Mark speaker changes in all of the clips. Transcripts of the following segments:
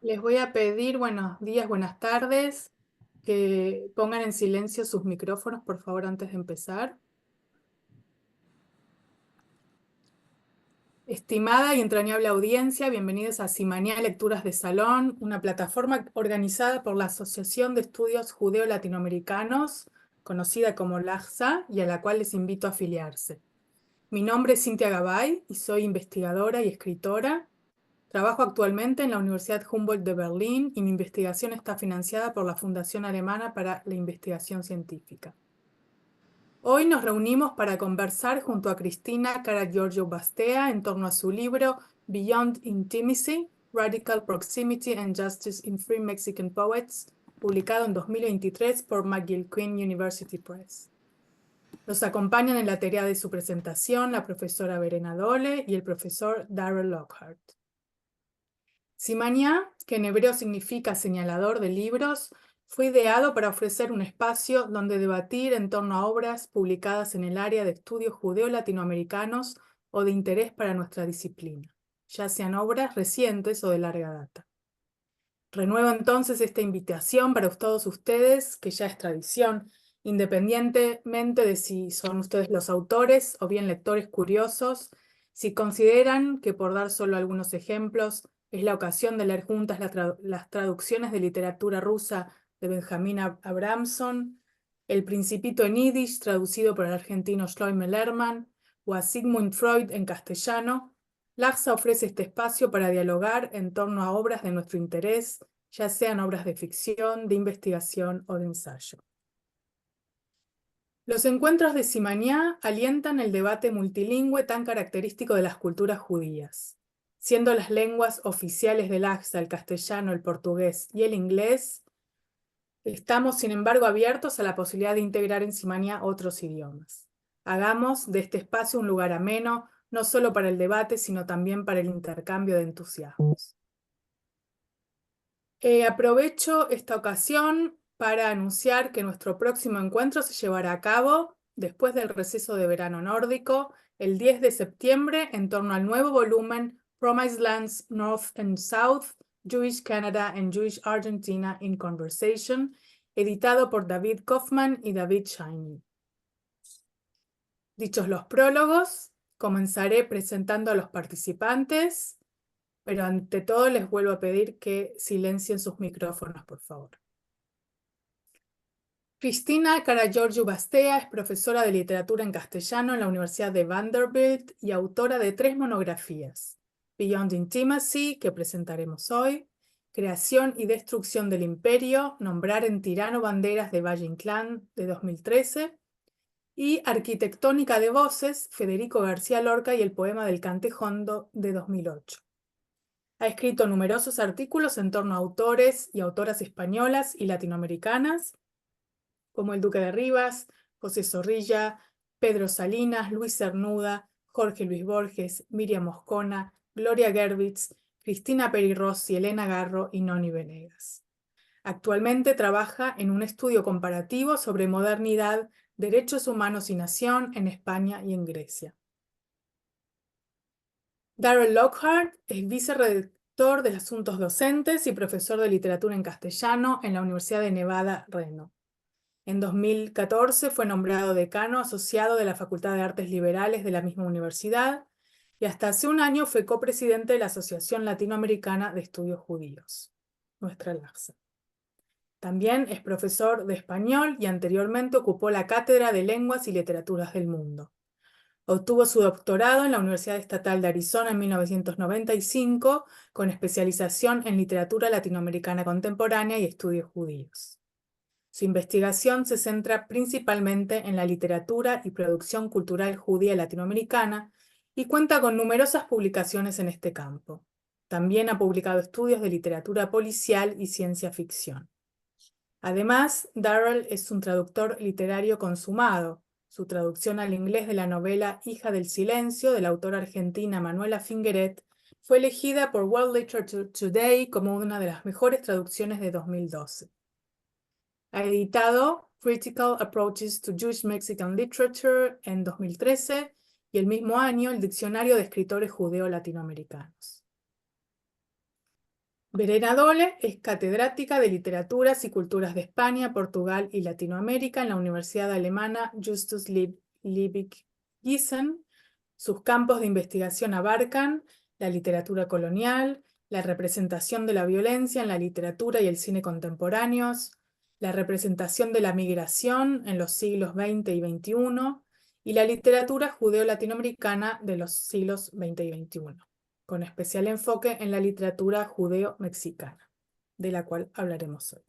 Speaker 1: Les voy a pedir buenos días, buenas tardes, que pongan en silencio sus micrófonos, por favor, antes de empezar. Estimada y entrañable audiencia, bienvenidos a Simanía Lecturas de Salón, una plataforma organizada por la Asociación de Estudios Judeo-Latinoamericanos, conocida como LAJSA, y a la cual les invito a afiliarse. Mi nombre es Cintia Gabay y soy investigadora y escritora. Trabajo actualmente en la Universidad Humboldt de Berlín y mi investigación está financiada por la Fundación Alemana para la Investigación Científica. Hoy nos reunimos para conversar junto a Cristina Karagiorgio-Bastea en torno a su libro Beyond Intimacy, Radical Proximity and Justice in Free Mexican Poets, publicado en 2023 por McGill-Queen University Press. Nos acompañan en la tarea de su presentación la profesora Verena Dole y el profesor Darrell Lockhart. Simanía, que en hebreo significa señalador de libros, fue ideado para ofrecer un espacio donde debatir en torno a obras publicadas en el área de estudios judeo-latinoamericanos o de interés para nuestra disciplina, ya sean obras recientes o de larga data. Renuevo entonces esta invitación para todos ustedes, que ya es tradición, independientemente de si son ustedes los autores o bien lectores curiosos, si consideran que, por dar solo algunos ejemplos, es la ocasión de leer juntas las traducciones de literatura rusa de Benjamin Abramson, El Principito en Yiddish, traducido por el argentino Shlomo Lerman, o a Sigmund Freud en castellano. LAJSA ofrece este espacio para dialogar en torno a obras de nuestro interés, ya sean obras de ficción, de investigación o de ensayo. Los encuentros de Simanía alientan el debate multilingüe tan característico de las culturas judías. Siendo las lenguas oficiales del LAJSA el castellano, el portugués y el inglés, estamos sin embargo abiertos a la posibilidad de integrar en Simanía otros idiomas. Hagamos de este espacio un lugar ameno, no solo para el debate, sino también para el intercambio de entusiasmos. Aprovecho esta ocasión para anunciar que nuestro próximo encuentro se llevará a cabo después del receso de verano nórdico, el 10 de septiembre, en torno al nuevo volumen Promised Lands North and South, Jewish Canada and Jewish Argentina in Conversation, editado por David Kaufman y David Shiney. Dichos los prólogos, comenzaré presentando a los participantes, pero ante todo les vuelvo a pedir que silencien sus micrófonos, por favor. Cristina Karagiorgio-Bastea es profesora de literatura en castellano en la Universidad de Vanderbilt y autora de 3 monografías: Beyond Intimacy, que presentaremos hoy, Creación y Destrucción del Imperio, Nombrar en Tirano Banderas de Valle Inclán, de 2013, y Arquitectónica de Voces, Federico García Lorca y el poema del Cantejondo, de 2008. Ha escrito numerosos artículos en torno a autores y autoras españolas y latinoamericanas, como el Duque de Rivas, José Zorrilla, Pedro Salinas, Luis Cernuda, Jorge Luis Borges, Miriam Moscona, Gloria Gervitz, Cristina Peri Rossi, Elena Garro y Noni Venegas. Actualmente trabaja en un estudio comparativo sobre modernidad, derechos humanos y nación en España y en Grecia. Darrell Lockhart es vicerrector de Asuntos Docentes y profesor de literatura en castellano en la Universidad de Nevada, Reno. En 2014 fue nombrado decano asociado de la Facultad de Artes Liberales de la misma universidad y hasta hace un año fue copresidente de la Asociación Latinoamericana de Estudios Judíos, nuestra LAJSA. También es profesor de español y anteriormente ocupó la Cátedra de Lenguas y Literaturas del Mundo. Obtuvo su doctorado en la Universidad Estatal de Arizona en 1995, con especialización en literatura latinoamericana contemporánea y estudios judíos. Su investigación se centra principalmente en la literatura y producción cultural judía latinoamericana y cuenta con numerosas publicaciones en este campo. También ha publicado estudios de literatura policial y ciencia ficción. Además, Darrell es un traductor literario consumado. Su traducción al inglés de la novela Hija del Silencio, de la autora argentina Manuela Fingeret, fue elegida por World Literature Today como una de las mejores traducciones de 2012. Ha editado Critical Approaches to Jewish Mexican Literature en 2013 y el mismo año el Diccionario de Escritores Judeo-Latinoamericanos. Verena Dole es catedrática de Literaturas y Culturas de España, Portugal y Latinoamérica en la Universidad Alemana Justus Liebig Gießen. Sus campos de investigación abarcan la literatura colonial, la representación de la violencia en la literatura y el cine contemporáneos, la representación de la migración en los siglos XX y XXI y la literatura judeo-latinoamericana de los siglos XX y XXI, con especial enfoque en la literatura judeo-mexicana, de la cual hablaremos hoy.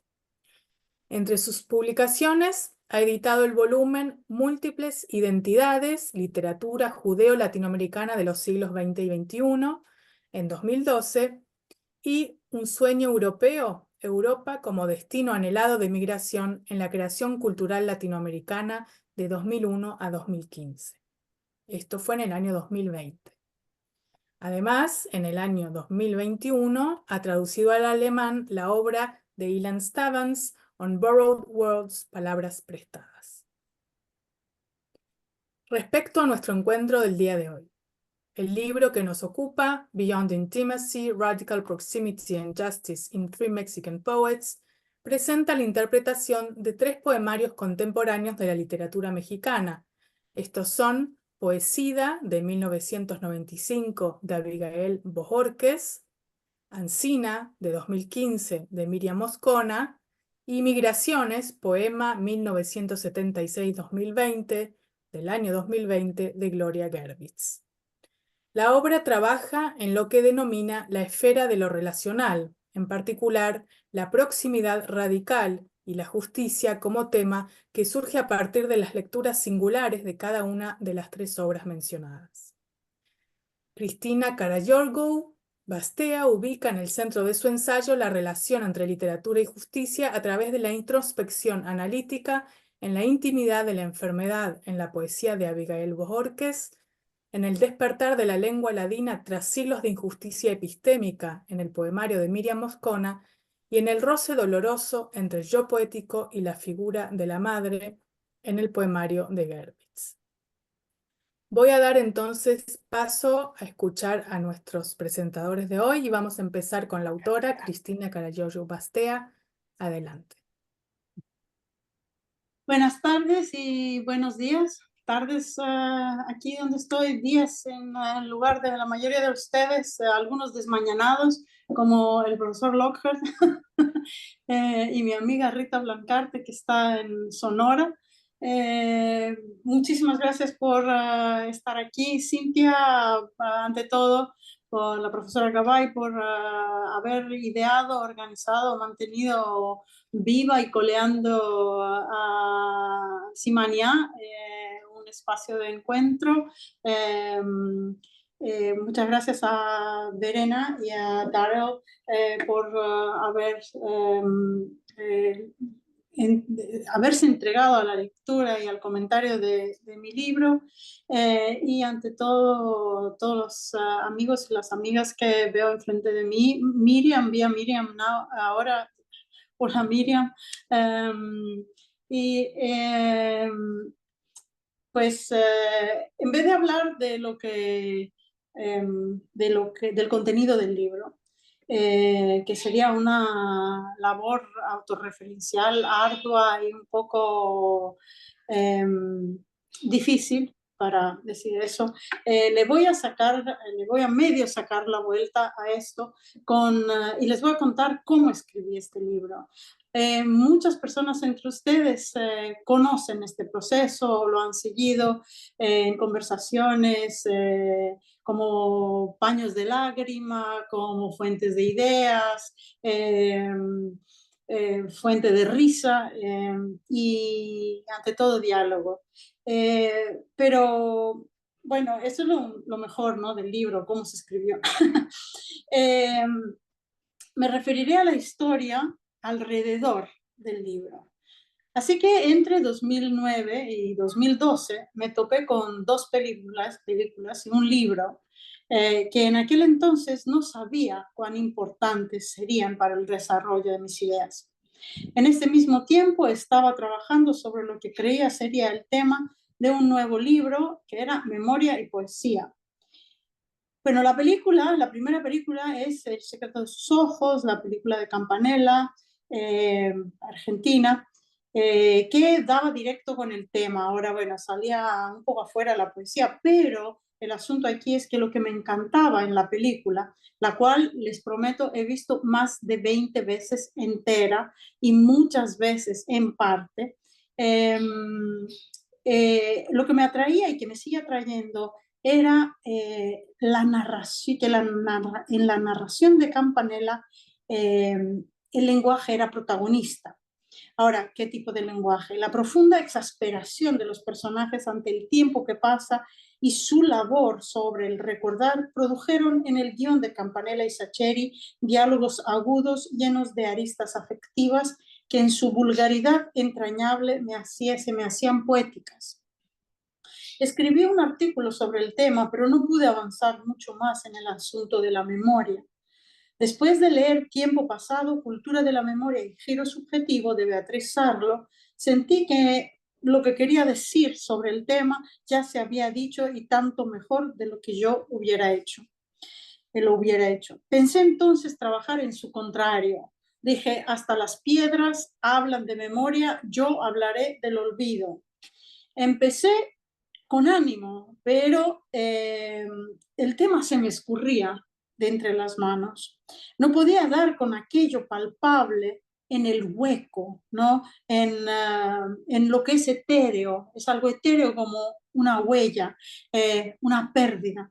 Speaker 1: Entre sus publicaciones ha editado el volumen Múltiples Identidades, Literatura Judeo-Latinoamericana de los siglos XX y XXI, en 2012, y Un sueño europeo, Europa como destino anhelado de migración en la creación cultural latinoamericana de 2001 a 2015. Esto fue en el año 2020. Además, en el año 2021 ha traducido al alemán la obra de Ilan Stavans, On Borrowed Words, Palabras Prestadas. Respecto a nuestro encuentro del día de hoy, el libro que nos ocupa, Beyond Intimacy, Radical Proximity and Justice in Three Mexican Poets, presenta la interpretación de 3 poemarios contemporáneos de la literatura mexicana. Estos son Poesía, de 1995, de Abigail Bojorquez, Ancina, de 2015, de Miriam Moscona, y Migraciones, poema 1976-2020, del año 2020, de Gloria Gerbitz. La obra trabaja en lo que denomina la esfera de lo relacional, en particular la proximidad radical y la justicia como tema que surge a partir de las lecturas singulares de cada una de las 3 obras mencionadas. Cristina Karayorgou Bastea ubica en el centro de su ensayo la relación entre literatura y justicia a través de la introspección analítica en la intimidad de la enfermedad en la poesía de Abigail Bojorquez, en el despertar de la lengua ladina tras siglos de injusticia epistémica en el poemario de Miriam Moscona y en el roce doloroso entre el yo poético y la figura de la madre en el poemario de Gerbitz. Voy a dar entonces paso a escuchar a nuestros presentadores de hoy y vamos a empezar con la autora Cristina Karayorgou Bastea. Adelante.
Speaker 2: Buenas tardes y buenos días. Tardes aquí donde estoy, días en el lugar de la mayoría de ustedes, algunos desmañanados, como el profesor Lockhart y mi amiga Rita Blancarte, que está en Sonora. Muchísimas gracias por estar aquí. Cintia, ante todo, por la profesora Gabay, por haber ideado, organizado, mantenido viva y coleando a Simania, un espacio de encuentro. Muchas gracias a Verena y a Daryl por haberse entregado a la lectura y al comentario de mi libro, y ante todo todos los amigos y las amigas que veo enfrente de mí. Miriam, vi a Miriam ahora. Hola Miriam. Pues en vez de hablar de del contenido del libro, que sería una labor autorreferencial ardua y un poco difícil para decir eso, le voy a medio sacar la vuelta a esto y les voy a contar cómo escribí este libro. Muchas personas entre ustedes conocen este proceso, lo han seguido en conversaciones como paños de lágrima, como fuentes de ideas, fuente de risa y ante todo diálogo. Pero bueno, eso es lo mejor, ¿no?, del libro, cómo se escribió. Me referiré a la historia alrededor del libro. Así que entre 2009 y 2012 me topé con 2 películas y un libro que en aquel entonces no sabía cuán importantes serían para el desarrollo de mis ideas. En este mismo tiempo estaba trabajando sobre lo que creía sería el tema de un nuevo libro, que era Memoria y Poesía. Bueno, la primera película es El secreto de sus ojos, la película de Campanella, argentina, que daba directo con el tema. Ahora, bueno, salía un poco afuera la poesía, pero el asunto aquí es que lo que me encantaba en la película, la cual les prometo he visto más de 20 veces entera y muchas veces en parte, lo que me atraía y que me sigue atrayendo era la narración, que en la narración de Campanella eh, el lenguaje era protagonista. Ahora, ¿qué tipo de lenguaje? La profunda exasperación de los personajes ante el tiempo que pasa y su labor sobre el recordar produjeron en el guión de Campanella y Sacheri diálogos agudos llenos de aristas afectivas que en su vulgaridad entrañable se me hacían poéticas. Escribí un artículo sobre el tema, pero no pude avanzar mucho más en el asunto de la memoria. Después de leer Tiempo pasado, Cultura de la memoria y Giro subjetivo de Beatriz Sarlo, sentí que lo que quería decir sobre el tema ya se había dicho y tanto mejor de lo que yo lo hubiera hecho. Pensé entonces trabajar en su contrario. Dije, hasta las piedras hablan de memoria, yo hablaré del olvido. Empecé con ánimo, pero el tema se me escurría de entre las manos. No podía dar con aquello palpable en el hueco, ¿no? En lo que es etéreo, es algo etéreo como una huella, una pérdida.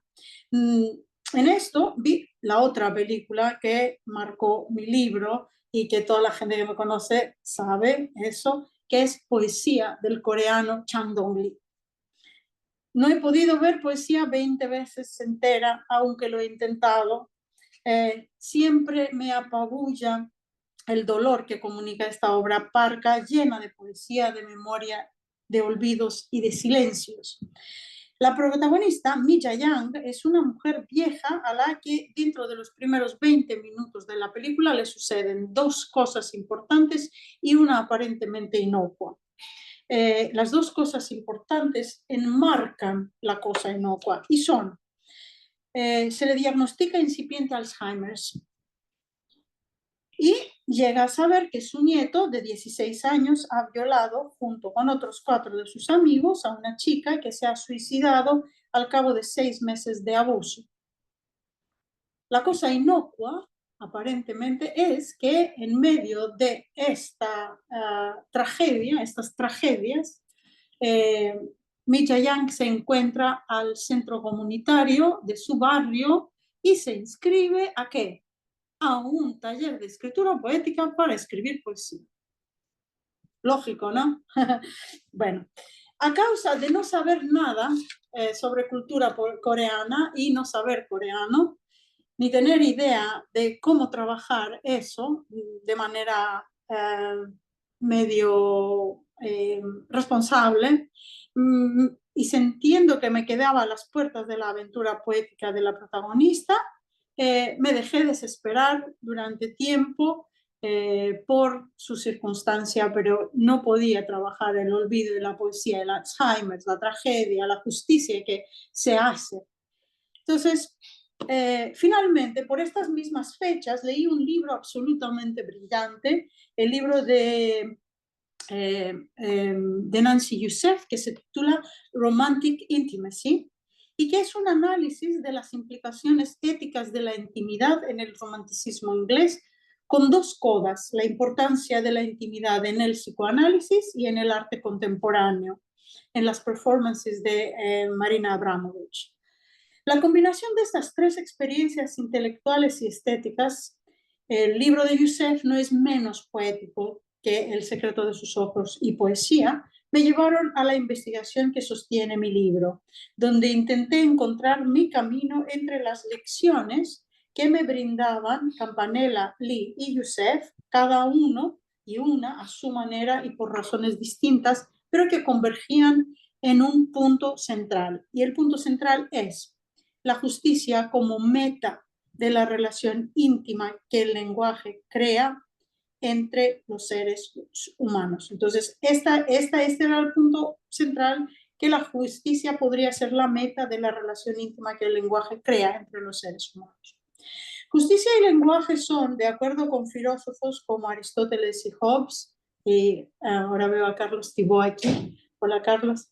Speaker 2: Mm, en esto vi la otra película que marcó mi libro y que toda la gente que me conoce sabe eso, que es Poesía del coreano Chang Dong-lee. No he podido ver poesía 20 veces entera, aunque lo he intentado. Siempre me apabulla el dolor que comunica esta obra parca, llena de poesía, de memoria, de olvidos y de silencios. La protagonista, Mija Yang, es una mujer vieja a la que dentro de los primeros 20 minutos de la película le suceden dos cosas importantes y una aparentemente inocua. Las dos cosas importantes enmarcan la cosa inocua y son, se le diagnostica incipiente Alzheimer y llega a saber que su nieto de 16 años ha violado junto con otros 4 de sus amigos a una chica que se ha suicidado al cabo de 6 meses de abuso. La cosa inocua aparentemente es que en medio de esta tragedia, estas tragedias, Mija Yang se encuentra al centro comunitario de su barrio y se inscribe ¿a qué? A un taller de escritura poética para escribir poesía. Lógico, ¿no? Bueno, a causa de no saber nada sobre cultura coreana y no saber coreano, ni tener idea de cómo trabajar eso de manera medio responsable, y sintiendo que me quedaba a las puertas de la aventura poética de la protagonista, me dejé desesperar durante tiempo por su circunstancia, pero no podía trabajar el olvido de la poesía, el Alzheimer, la tragedia, la justicia que se hace. Entonces, finalmente, por estas mismas fechas, leí un libro absolutamente brillante, el libro de Nancy Youssef, que se titula Romantic Intimacy, y que es un análisis de las implicaciones éticas de la intimidad en el romanticismo inglés, con dos codas, la importancia de la intimidad en el psicoanálisis y en el arte contemporáneo, en las performances de Marina Abramovich. La combinación de estas tres experiencias intelectuales y estéticas, el libro de Youssef no es menos poético que El secreto de sus ojos y poesía, me llevaron a la investigación que sostiene mi libro, donde intenté encontrar mi camino entre las lecciones que me brindaban Campanella, Lee y Youssef, cada uno y una a su manera y por razones distintas, pero que convergían en un punto central. Y el punto central es la justicia como meta de la relación íntima que el lenguaje crea entre los seres humanos. Entonces, este era el punto central que la justicia podría ser la meta de la relación íntima que el lenguaje crea entre los seres humanos. Justicia y lenguaje son, de acuerdo con filósofos como Aristóteles y Hobbes, y ahora veo a Carlos Thibault aquí. Hola, Carlos.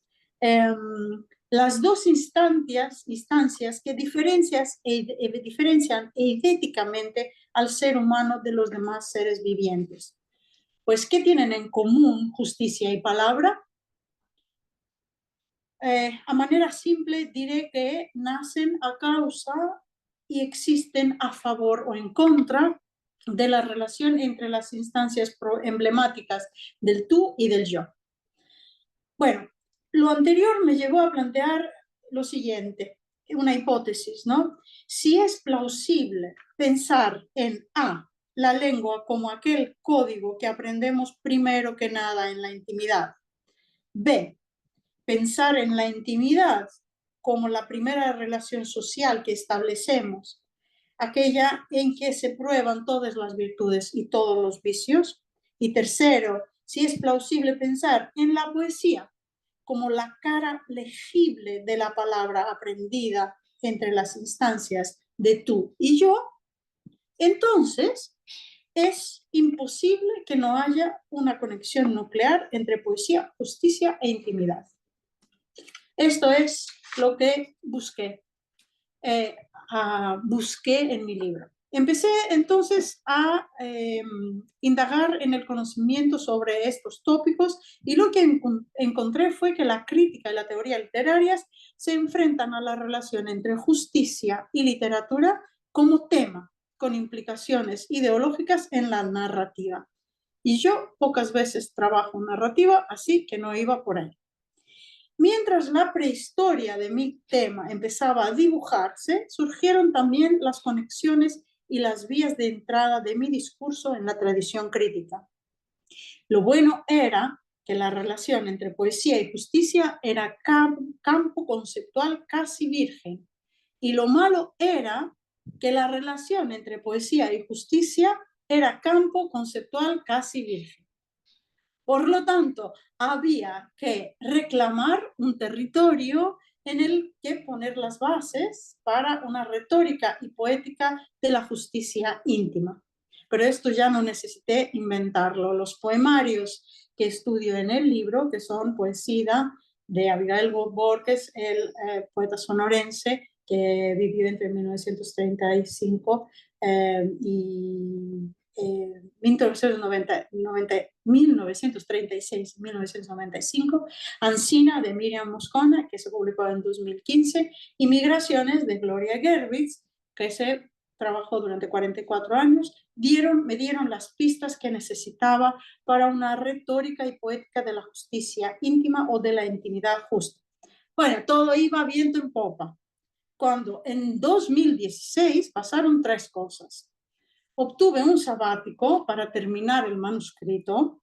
Speaker 2: Las dos instancias que diferencian eidéticamente al ser humano de los demás seres vivientes. Pues, ¿qué tienen en común justicia y palabra? A manera simple diré que nacen a causa y existen a favor o en contra de la relación entre las instancias emblemáticas del tú y del yo. Bueno, lo anterior me llevó a plantear lo siguiente, una hipótesis, ¿no? Si es plausible pensar en A, la lengua como aquel código que aprendemos primero que nada en la intimidad, B, pensar en la intimidad como la primera relación social que establecemos, aquella en que se prueban todas las virtudes y todos los vicios. Y tercero, si es plausible pensar en la poesía como la cara legible de la palabra aprendida entre las instancias de tú y yo, entonces es imposible que no haya una conexión nuclear entre poesía, justicia e intimidad. Esto es lo que busqué en mi libro. Empecé entonces a indagar en el conocimiento sobre estos tópicos y lo que encontré fue que la crítica y la teoría literarias se enfrentan a la relación entre justicia y literatura como tema, con implicaciones ideológicas en la narrativa. Y yo pocas veces trabajo narrativa, así que no iba por ahí. Mientras la prehistoria de mi tema empezaba a dibujarse, surgieron también las conexiones y las vías de entrada de mi discurso en la tradición crítica. Lo bueno era que la relación entre poesía y justicia era campo conceptual casi virgen, y lo malo era que la relación entre poesía y justicia era campo conceptual casi virgen. Por lo tanto, había que reclamar un territorio en el que poner las bases para una retórica y poética de la justicia íntima. Pero esto ya no necesité inventarlo. Los poemarios que estudio en el libro, que son Poesía de Abigail Borges, el poeta sonorense que vivió entre 1935 y 1936 y 1995, Ancina de Miriam Moscona, que se publicó en 2015, y Migraciones de Gloria Gervitz, que se trabajó durante 44 años, me dieron las pistas que necesitaba para una retórica y poética de la justicia íntima o de la intimidad justa. Bueno, todo iba viento en popa, cuando en 2016 pasaron tres cosas. Obtuve un sabático para terminar el manuscrito,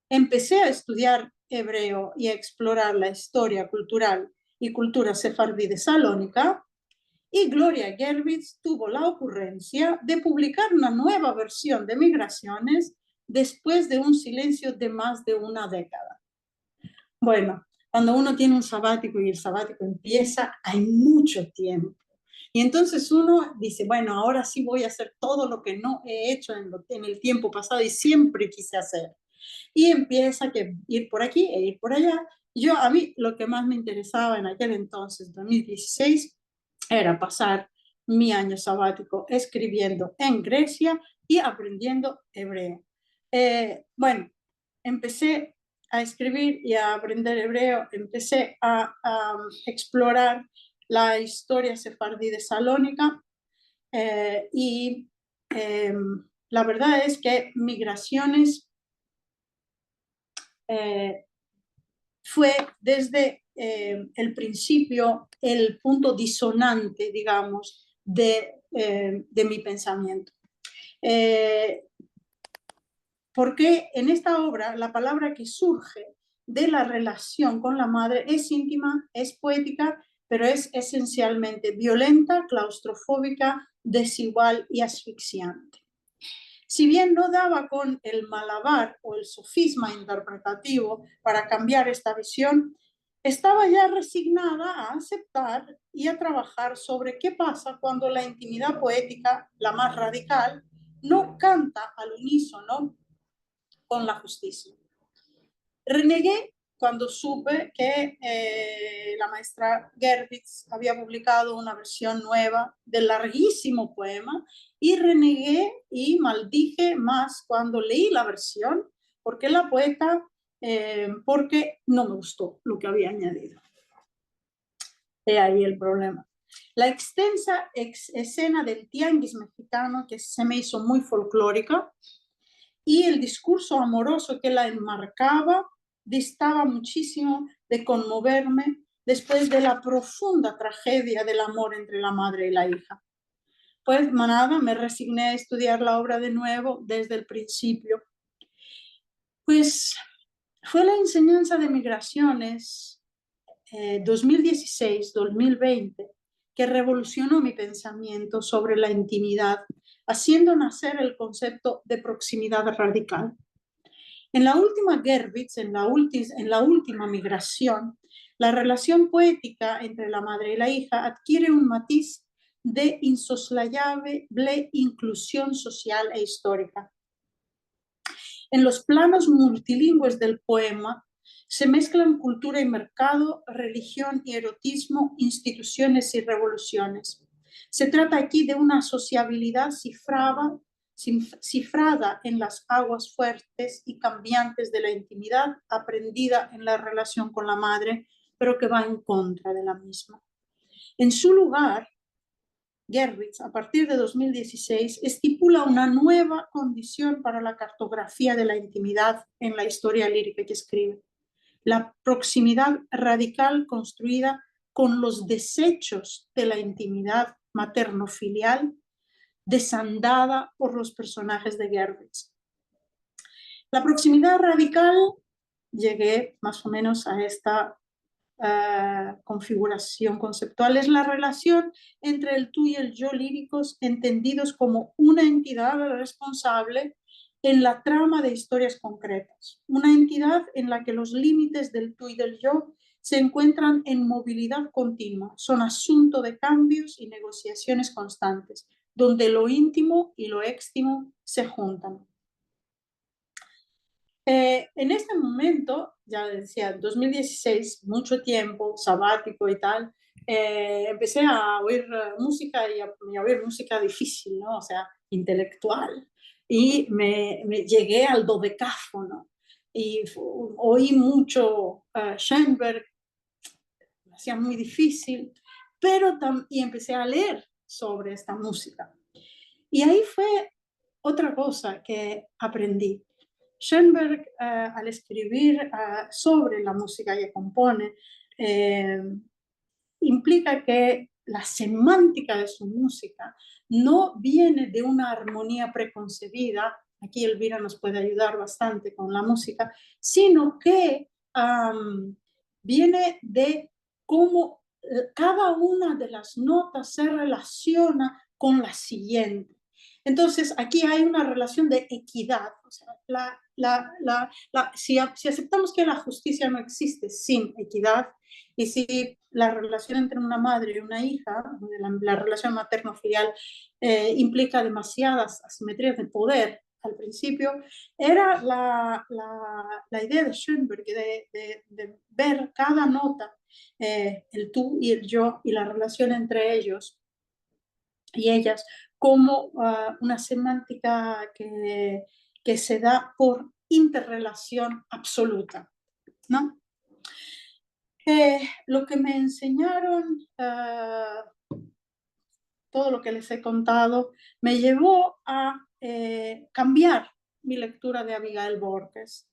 Speaker 2: empecé a estudiar hebreo y a explorar la historia cultural y cultura sefardí de Salónica, y Gloria Gervitz tuvo la ocurrencia de publicar una nueva versión de Migraciones después de un silencio de más de una década. Bueno, cuando uno tiene un sabático y el sabático empieza, hay mucho tiempo. Y entonces uno dice, bueno, ahora sí voy a hacer todo lo que no he hecho en el tiempo pasado y siempre quise hacer. Y empieza a ir por aquí e ir por allá. A mí lo que más me interesaba en aquel entonces, 2016, era pasar mi año sabático escribiendo en Grecia y aprendiendo hebreo. Bueno, empecé a escribir y a aprender hebreo, empecé a explorar la historia sefardí de Salónica y la verdad es que Migraciones fue desde el principio el punto disonante, digamos, de mi pensamiento. Porque en esta obra la palabra que surge de la relación con la madre es íntima, es poética, pero es esencialmente violenta, claustrofóbica, desigual y asfixiante. Si bien no daba con el malabar o el sofisma interpretativo para cambiar esta visión, estaba ya resignada a aceptar y a trabajar sobre qué pasa cuando la intimidad poética, la más radical, no canta al unísono con la justicia. Renegué cuando supe que la maestra Gerbitz había publicado una versión nueva del larguísimo poema, y renegué y maldije más cuando leí la versión, porque la poeta, porque no me gustó lo que había añadido. He ahí el problema. La extensa escena del tianguis mexicano, que se me hizo muy folclórica, y el discurso amoroso que la enmarcaba distaba muchísimo de conmoverme después de la profunda tragedia del amor entre la madre y la hija. Pues nada, me resigné a estudiar la obra de nuevo desde el principio. Pues fue la enseñanza de migraciones 2016-2020 que revolucionó mi pensamiento sobre la intimidad, haciendo nacer el concepto de proximidad radical. En la última Gerbitz, en la última migración, la relación poética entre la madre y la hija adquiere un matiz de insoslayable inclusión social e histórica. En los planos multilingües del poema se mezclan cultura y mercado, religión y erotismo, instituciones y revoluciones. Se trata aquí de una sociabilidad cifrada en las aguas fuertes y cambiantes de la intimidad, aprendida en la relación con la madre, pero que va en contra de la misma. En su lugar, Gerbitz, a partir de 2016, estipula una nueva condición para la cartografía de la intimidad en la historia lírica que escribe: la proximidad radical construida con los desechos de la intimidad materno-filial, desandada por los personajes de Gerbitz. La proximidad radical, llegué más o menos a esta configuración conceptual, es la relación entre el tú y el yo líricos entendidos como una entidad responsable en la trama de historias concretas, una entidad en la que los límites del tú y del yo se encuentran en movilidad continua, son asunto de cambios y negociaciones constantes, donde lo íntimo y lo éxtimo se juntan. En este momento, ya decía, 2016, mucho tiempo, sabático y tal, empecé a oír música y a oír música difícil, ¿no? O sea, intelectual. Y me llegué al dodecáfono y oí mucho Schoenberg, me hacía muy difícil, pero y empecé a leer sobre esta música. Y ahí fue otra cosa que aprendí. Schoenberg, al escribir sobre la música que compone, implica que la semántica de su música no viene de una armonía preconcebida, aquí Elvira nos puede ayudar bastante con la música, sino que viene de cómo cada una de las notas se relaciona con la siguiente. Entonces, aquí hay una relación de equidad. O sea, si aceptamos que la justicia no existe sin equidad, y si la relación entre una madre y una hija, la relación materno-filial, implica demasiadas asimetrías de poder al principio, era la idea de Schoenberg de ver cada nota, el tú y el yo, y la relación entre ellos y ellas, como una semántica que se da por interrelación absoluta, ¿no? Lo que me enseñaron, todo lo que les he contado, me llevó a cambiar mi lectura de Abigail Borges,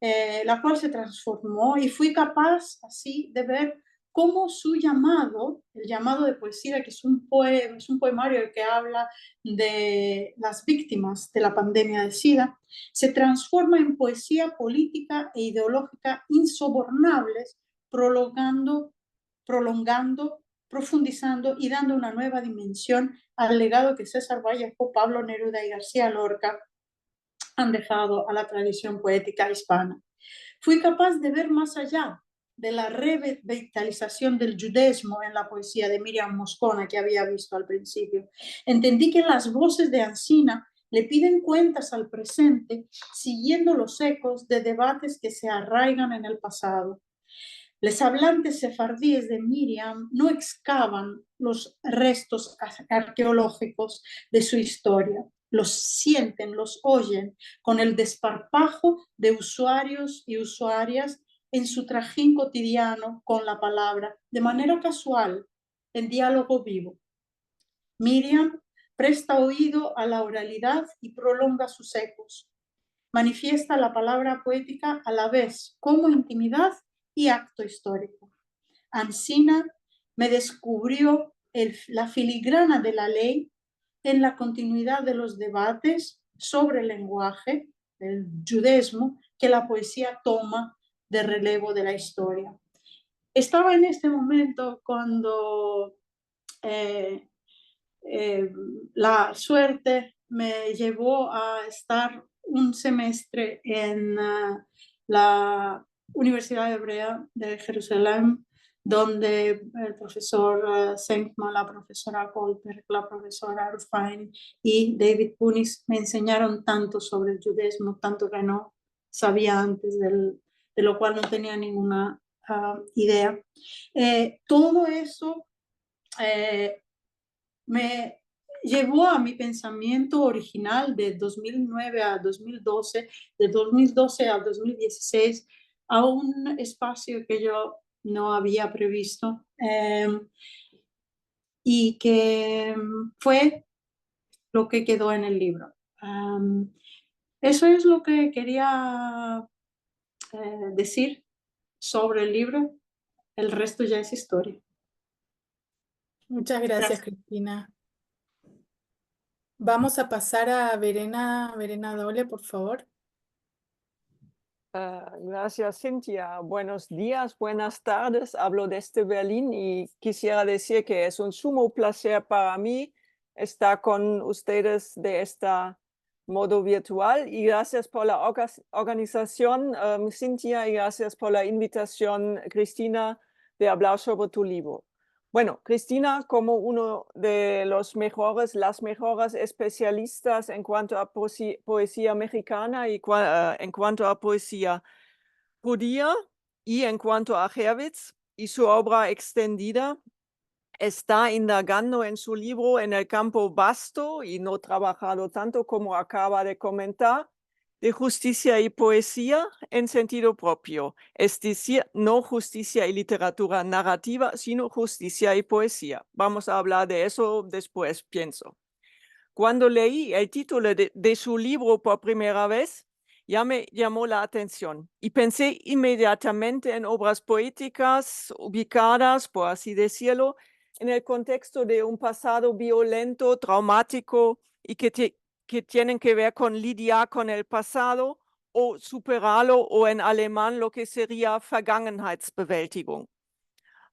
Speaker 2: la cual se transformó, y fui capaz así de ver cómo su llamado, el llamado de poesía, que es un poemario que habla de las víctimas de la pandemia de SIDA, se transforma en poesía política e ideológica insobornables, prolongando, profundizando y dando una nueva dimensión al legado que César Vallejo, Pablo Neruda y García Lorca han dejado a la tradición poética hispana. Fui capaz de ver más allá de la revitalización del judaísmo en la poesía de Miriam Moscona que había visto al principio. Entendí que las voces de Alsina le piden cuentas al presente siguiendo los ecos de debates que se arraigan en el pasado. Los hablantes sefardíes de Miriam no excavan los restos arqueológicos de su historia, los sienten, los oyen con el desparpajo de usuarios y usuarias en su trajín cotidiano con la palabra, de manera casual, en diálogo vivo. Miriam presta oído a la oralidad y prolonga sus ecos. Manifiesta la palabra poética a la vez como intimidad y acto histórico. Alsina me descubrió la filigrana de la ley en la continuidad de los debates sobre el lenguaje, el judaísmo, que la poesía toma de relevo de la historia. Estaba en este momento cuando la suerte me llevó a estar un semestre en la Universidad Hebrea de Jerusalén, donde el profesor Senkman, la profesora Goldberg, la profesora Rufain y David Punis me enseñaron tanto sobre el judaísmo, tanto que no sabía antes, de lo cual no tenía ninguna idea. Todo eso me llevó a mi pensamiento original de 2009 a 2012, de 2012 a 2016, a un espacio que yo no había previsto y que fue lo que quedó en el libro. Eso es lo que quería decir sobre el libro. El resto ya es historia.
Speaker 1: Muchas gracias, Cristina. Vamos a pasar a Verena Dole, por favor.
Speaker 3: Gracias, Cintia. Buenos días, buenas tardes. Hablo desde Berlín y quisiera decir que es un sumo placer para mí estar con ustedes de este modo virtual y gracias por la organización, Cintia, y gracias por la invitación, Cristina, de hablar sobre tu libro. Bueno, Cristina, como uno de las mejores especialistas en cuanto a poesía mexicana y en cuanto a poesía judía y en cuanto a Hurwitz y su obra extendida, está indagando en su libro en el campo vasto y no trabajado tanto como acaba de comentar, de justicia y poesía en sentido propio, es decir, no justicia y literatura narrativa, sino justicia y poesía. Vamos a hablar de eso después, pienso. Cuando leí el título de su libro por primera vez, ya me llamó la atención y pensé inmediatamente en obras poéticas ubicadas, por así decirlo, en el contexto de un pasado violento, traumático y que tienen que ver con lidiar con el pasado o superarlo, o en alemán lo que sería Vergangenheitsbewältigung.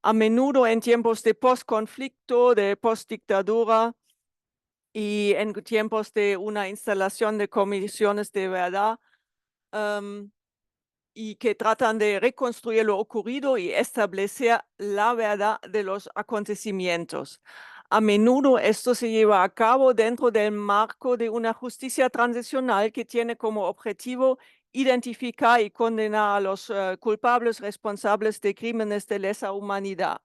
Speaker 3: A menudo en tiempos de postconflicto, de postdictadura y en tiempos de una instalación de comisiones de verdad y que tratan de reconstruir lo ocurrido y establecer la verdad de los acontecimientos. A menudo esto se lleva a cabo dentro del marco de una justicia transicional que tiene como objetivo identificar y condenar a los culpables responsables de crímenes de lesa humanidad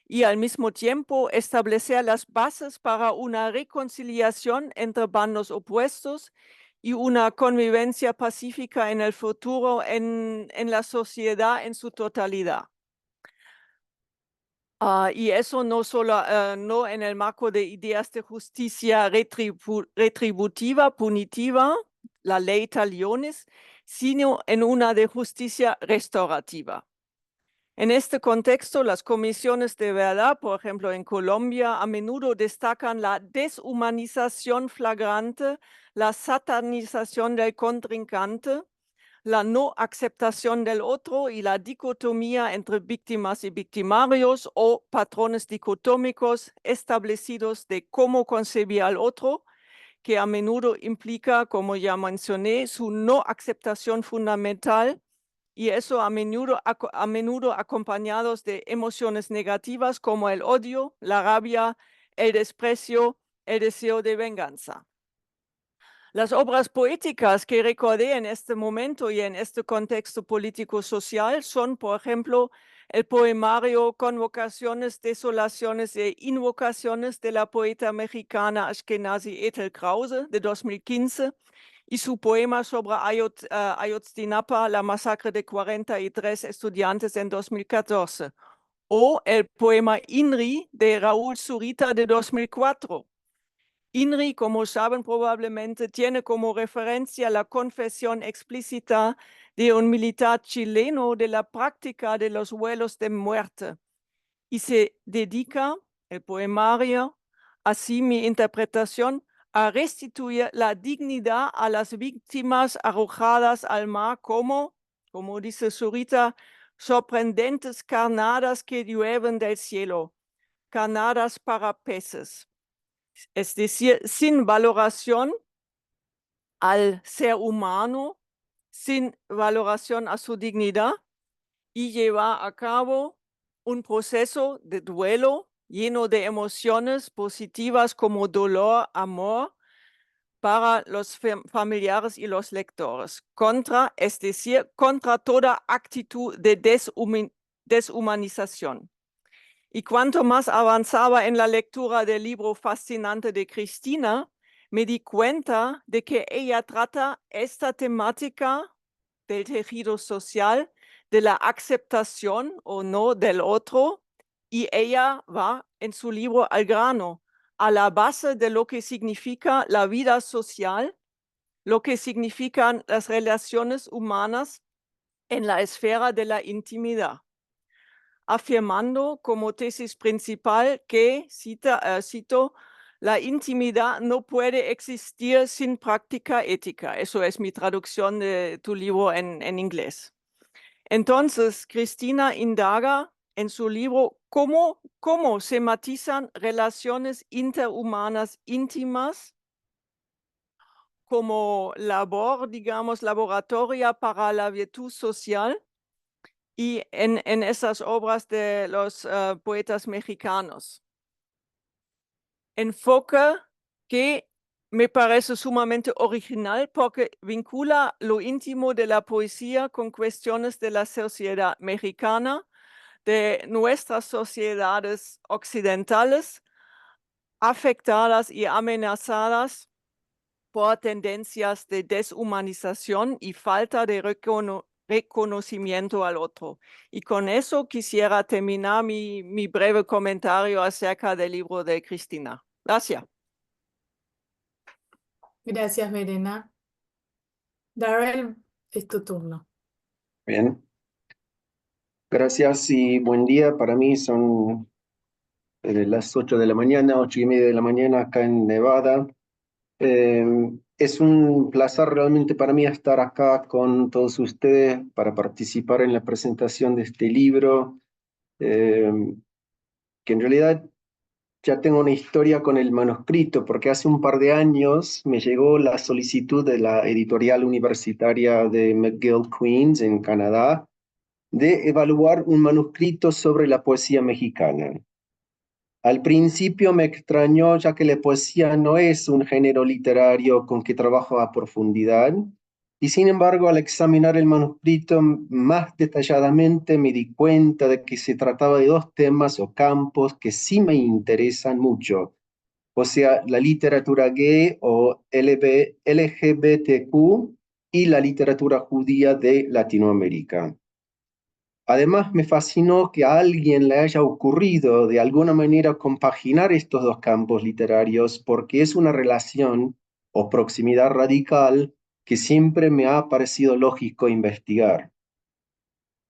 Speaker 3: y al mismo tiempo establecer las bases para una reconciliación entre bandos opuestos y una convivencia pacífica en el futuro en la sociedad en su totalidad. Y eso no solo no en el marco de ideas de justicia retributiva, punitiva, la ley taliones, sino en una de justicia restaurativa. En este contexto, las comisiones de verdad, por ejemplo, en Colombia, a menudo destacan la deshumanización flagrante, la satanización del contrincante, la no aceptación del otro y la dicotomía entre víctimas y victimarios o patrones dicotómicos establecidos de cómo concebir al otro, que a menudo implica, como ya mencioné, su no aceptación fundamental y eso a menudo acompañados de emociones negativas como el odio, la rabia, el desprecio, el deseo de venganza. Las obras poéticas que recordé en este momento y en este contexto político-social son, por ejemplo, el poemario Convocaciones, Desolaciones e Invocaciones de la poeta mexicana Ashkenazi Ethel Krause de 2015 y su poema sobre Ayotzinapa, la masacre de 43 estudiantes en 2014, o el poema INRI de Raúl Zurita de 2004. INRI, como saben probablemente, tiene como referencia la confesión explícita de un militar chileno de la práctica de los vuelos de muerte y se dedica, el poemario, así mi interpretación, a restituir la dignidad a las víctimas arrojadas al mar como dice Zurita, sorprendentes carnadas que llueven del cielo, carnadas para peces. Es decir, sin valoración al ser humano, sin valoración a su dignidad, y lleva a cabo un proceso de duelo lleno de emociones positivas como dolor, amor, para los familiares y los lectores, es decir, contra toda actitud de deshumanización. Y cuanto más avanzaba en la lectura del libro fascinante de Cristina, me di cuenta de que ella trata esta temática del tejido social, de la aceptación o no del otro, y ella va en su libro al grano, a la base de lo que significa la vida social, lo que significan las relaciones humanas en la esfera de la intimidad, afirmando como tesis principal que, cito, la intimidad no puede existir sin práctica ética. Eso es mi traducción de tu libro en inglés. Entonces, Cristina indaga en su libro cómo se matizan relaciones interhumanas íntimas como labor, digamos, laboratoria para la virtud social, y en esas obras de los poetas mexicanos. Enfoque que me parece sumamente original porque vincula lo íntimo de la poesía con cuestiones de la sociedad mexicana, de nuestras sociedades occidentales, afectadas y amenazadas por tendencias de deshumanización y falta de reconocimiento al otro. Y con eso quisiera terminar mi breve comentario acerca del libro de Cristina. Gracias.
Speaker 1: Gracias, Verena. Darrell, es tu turno.
Speaker 4: Bien. Gracias y buen día. Para mí son las 8 de la mañana, 8:30 de la mañana acá en Nevada. Es un placer realmente para mí estar acá con todos ustedes para participar en la presentación de este libro, que en realidad ya tengo una historia con el manuscrito, porque hace un par de años me llegó la solicitud de la editorial universitaria de McGill, Queens, en Canadá, de evaluar un manuscrito sobre la poesía mexicana. Al principio me extrañó, ya que la poesía no es un género literario con que trabajo a profundidad, y sin embargo, al examinar el manuscrito más detalladamente me di cuenta de que se trataba de dos temas o campos que sí me interesan mucho, o sea, la literatura gay o LGBTQ y la literatura judía de Latinoamérica. Además, me fascinó que a alguien le haya ocurrido de alguna manera compaginar estos dos campos literarios, porque es una relación o proximidad radical que siempre me ha parecido lógico investigar.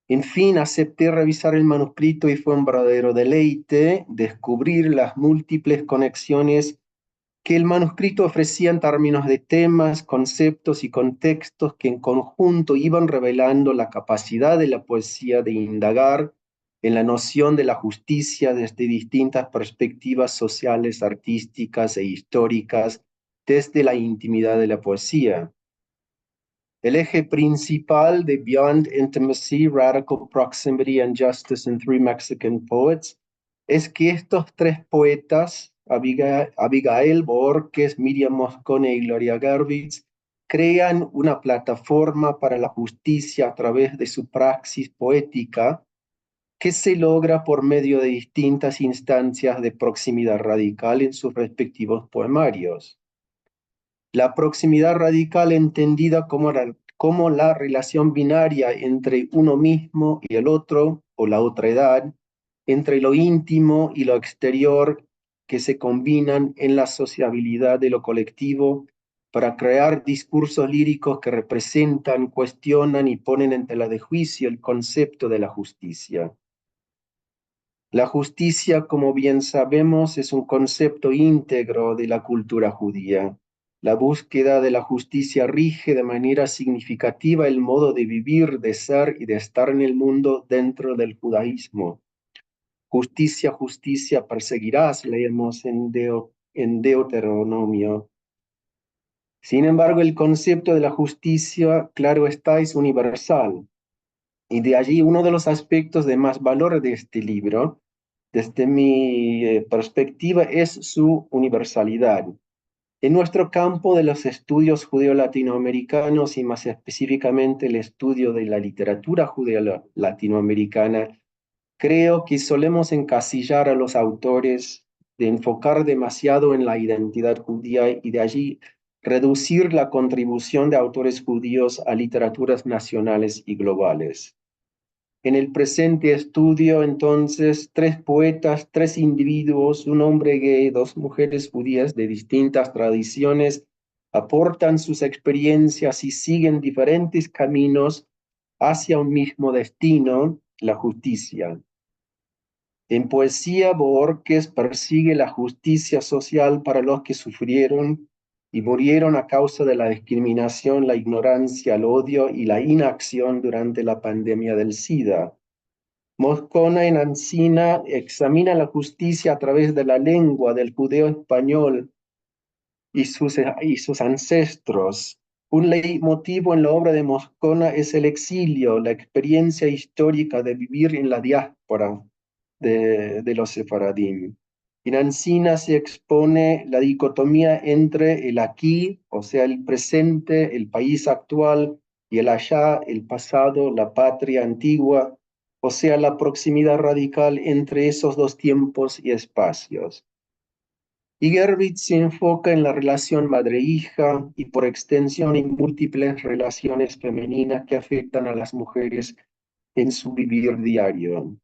Speaker 4: En fin, acepté revisar el manuscrito y fue un verdadero deleite descubrir las múltiples conexiones que el manuscrito ofrecía en términos de temas, conceptos y contextos que en conjunto iban revelando la capacidad de la poesía de indagar en la noción de la justicia desde distintas perspectivas sociales, artísticas e históricas, desde la intimidad de la poesía. El eje principal de Beyond Intimacy, Radical Proximity and Justice in Three Mexican Poets es que estos tres poetas, Abigail Borges, Miriam Moscone y Gloria Gervitz, crean una plataforma para la justicia a través de su praxis poética que se logra por medio de distintas instancias de proximidad radical en sus respectivos poemarios. La proximidad radical entendida como la relación binaria entre uno mismo y el otro o la otra edad, entre lo íntimo y lo exterior que se combinan en la sociabilidad de lo colectivo para crear discursos líricos que representan, cuestionan y ponen en tela de juicio el concepto de la justicia. La justicia, como bien sabemos, es un concepto íntegro de la cultura judía. La búsqueda de la justicia rige de manera significativa el modo de vivir, de ser y de estar en el mundo dentro del judaísmo. Justicia, justicia, perseguirás, leemos en Deuteronomio. Sin embargo, el concepto de la justicia, claro está, es universal. Y de allí uno de los aspectos de más valor de este libro, desde mi perspectiva, es su universalidad. En nuestro campo de los estudios judeo-latinoamericanos y más específicamente el estudio de la literatura judeo-latinoamericana, creo que solemos encasillar a los autores, de enfocar demasiado en la identidad judía y de allí reducir la contribución de autores judíos a literaturas nacionales y globales. En el presente estudio, entonces, tres poetas, tres individuos, un hombre gay, dos mujeres judías de distintas tradiciones, aportan sus experiencias y siguen diferentes caminos hacia un mismo destino, la justicia. En poesía, Borges persigue la justicia social para los que sufrieron y murieron a causa de la discriminación, la ignorancia, el odio y la inacción durante la pandemia del SIDA. Moscona en Ancina examina la justicia a través de la lengua del judeo español y sus ancestros. Un leitmotiv en la obra de Moscona es el exilio, la experiencia histórica de vivir en la diáspora de los sefaradim. En Ancina se expone la dicotomía entre el aquí, o sea, el presente, el país actual, y el allá, el pasado, la patria antigua, o sea, la proximidad radical entre esos dos tiempos y espacios. Y Gervitz se enfoca en la relación madre-hija y por extensión en múltiples relaciones femeninas que afectan a las mujeres en su vivir diario.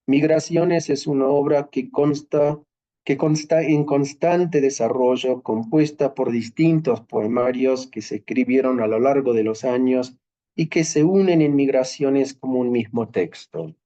Speaker 4: Migraciones es una obra que consta en constante desarrollo, compuesta por distintos poemarios que se escribieron a lo largo de los años y que se unen en Migraciones como un mismo texto.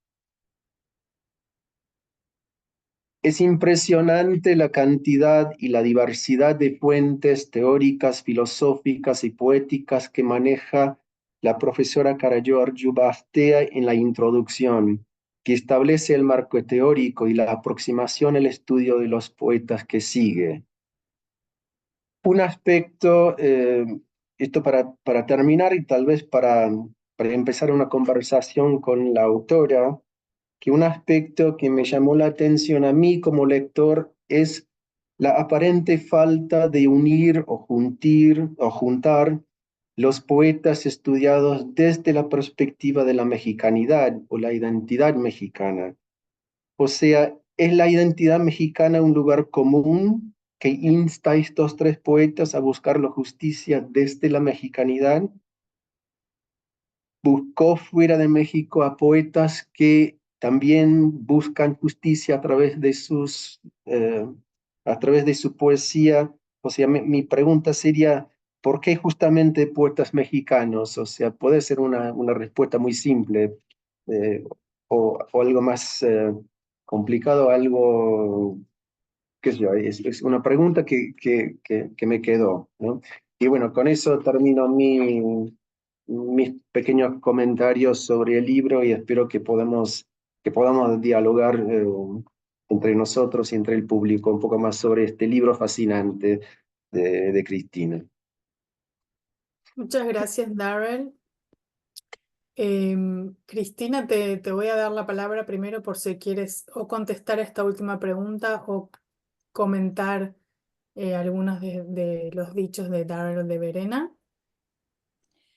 Speaker 4: Es impresionante la cantidad y la diversidad de fuentes teóricas, filosóficas y poéticas que maneja la profesora Karayor Yubastea en la introducción, que establece el marco teórico y la aproximación al estudio de los poetas que sigue. Un aspecto, esto para terminar y tal vez para empezar una conversación con la autora, que un aspecto que me llamó la atención a mí como lector es la aparente falta de unir o juntar los poetas estudiados desde la perspectiva de la mexicanidad o la identidad mexicana. O sea, ¿es la identidad mexicana un lugar común que insta a estos tres poetas a buscar la justicia desde la mexicanidad? Buscó fuera de México a poetas que también buscan justicia a través de su poesía. O sea, mi pregunta sería, ¿por qué justamente poetas mexicanos? O sea, puede ser una respuesta muy simple eh, o algo más complicado, algo, qué sé yo, es una pregunta que me quedó, ¿no? Y bueno, con eso termino mis pequeños comentarios sobre el libro y espero que podamos dialogar entre nosotros y entre el público un poco más sobre este libro fascinante de Cristina.
Speaker 1: Muchas gracias, Darrell. Cristina, te voy a dar la palabra primero por si quieres o contestar esta última pregunta o comentar algunos de los dichos de Darrell de Verena.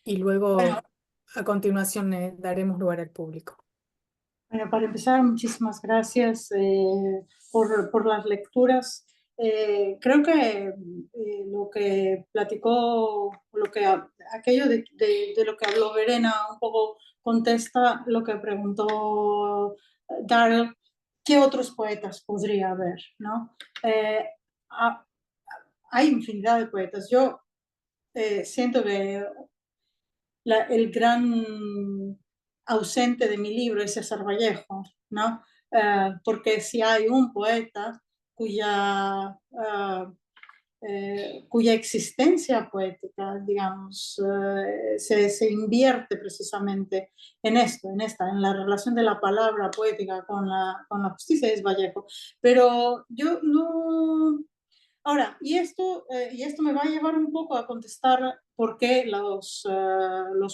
Speaker 1: Y luego,
Speaker 2: Bueno,
Speaker 1: a continuación, daremos lugar al público.
Speaker 2: Bueno, para empezar, muchísimas gracias por las lecturas. Creo que lo que platicó, aquello de lo que habló Verena, un poco contesta lo que preguntó Darrell, ¿qué otros poetas podría haber? ¿No? Ha- Hay infinidad de poetas. Yo siento que el gran ausente de mi libro es César Vallejo, ¿no? Porque si hay un poeta cuya existencia poética, digamos, se invierte precisamente en esto, en la relación de la palabra poética con la justicia, es Vallejo. Pero yo no... Ahora, y esto me va a llevar un poco a contestar por qué los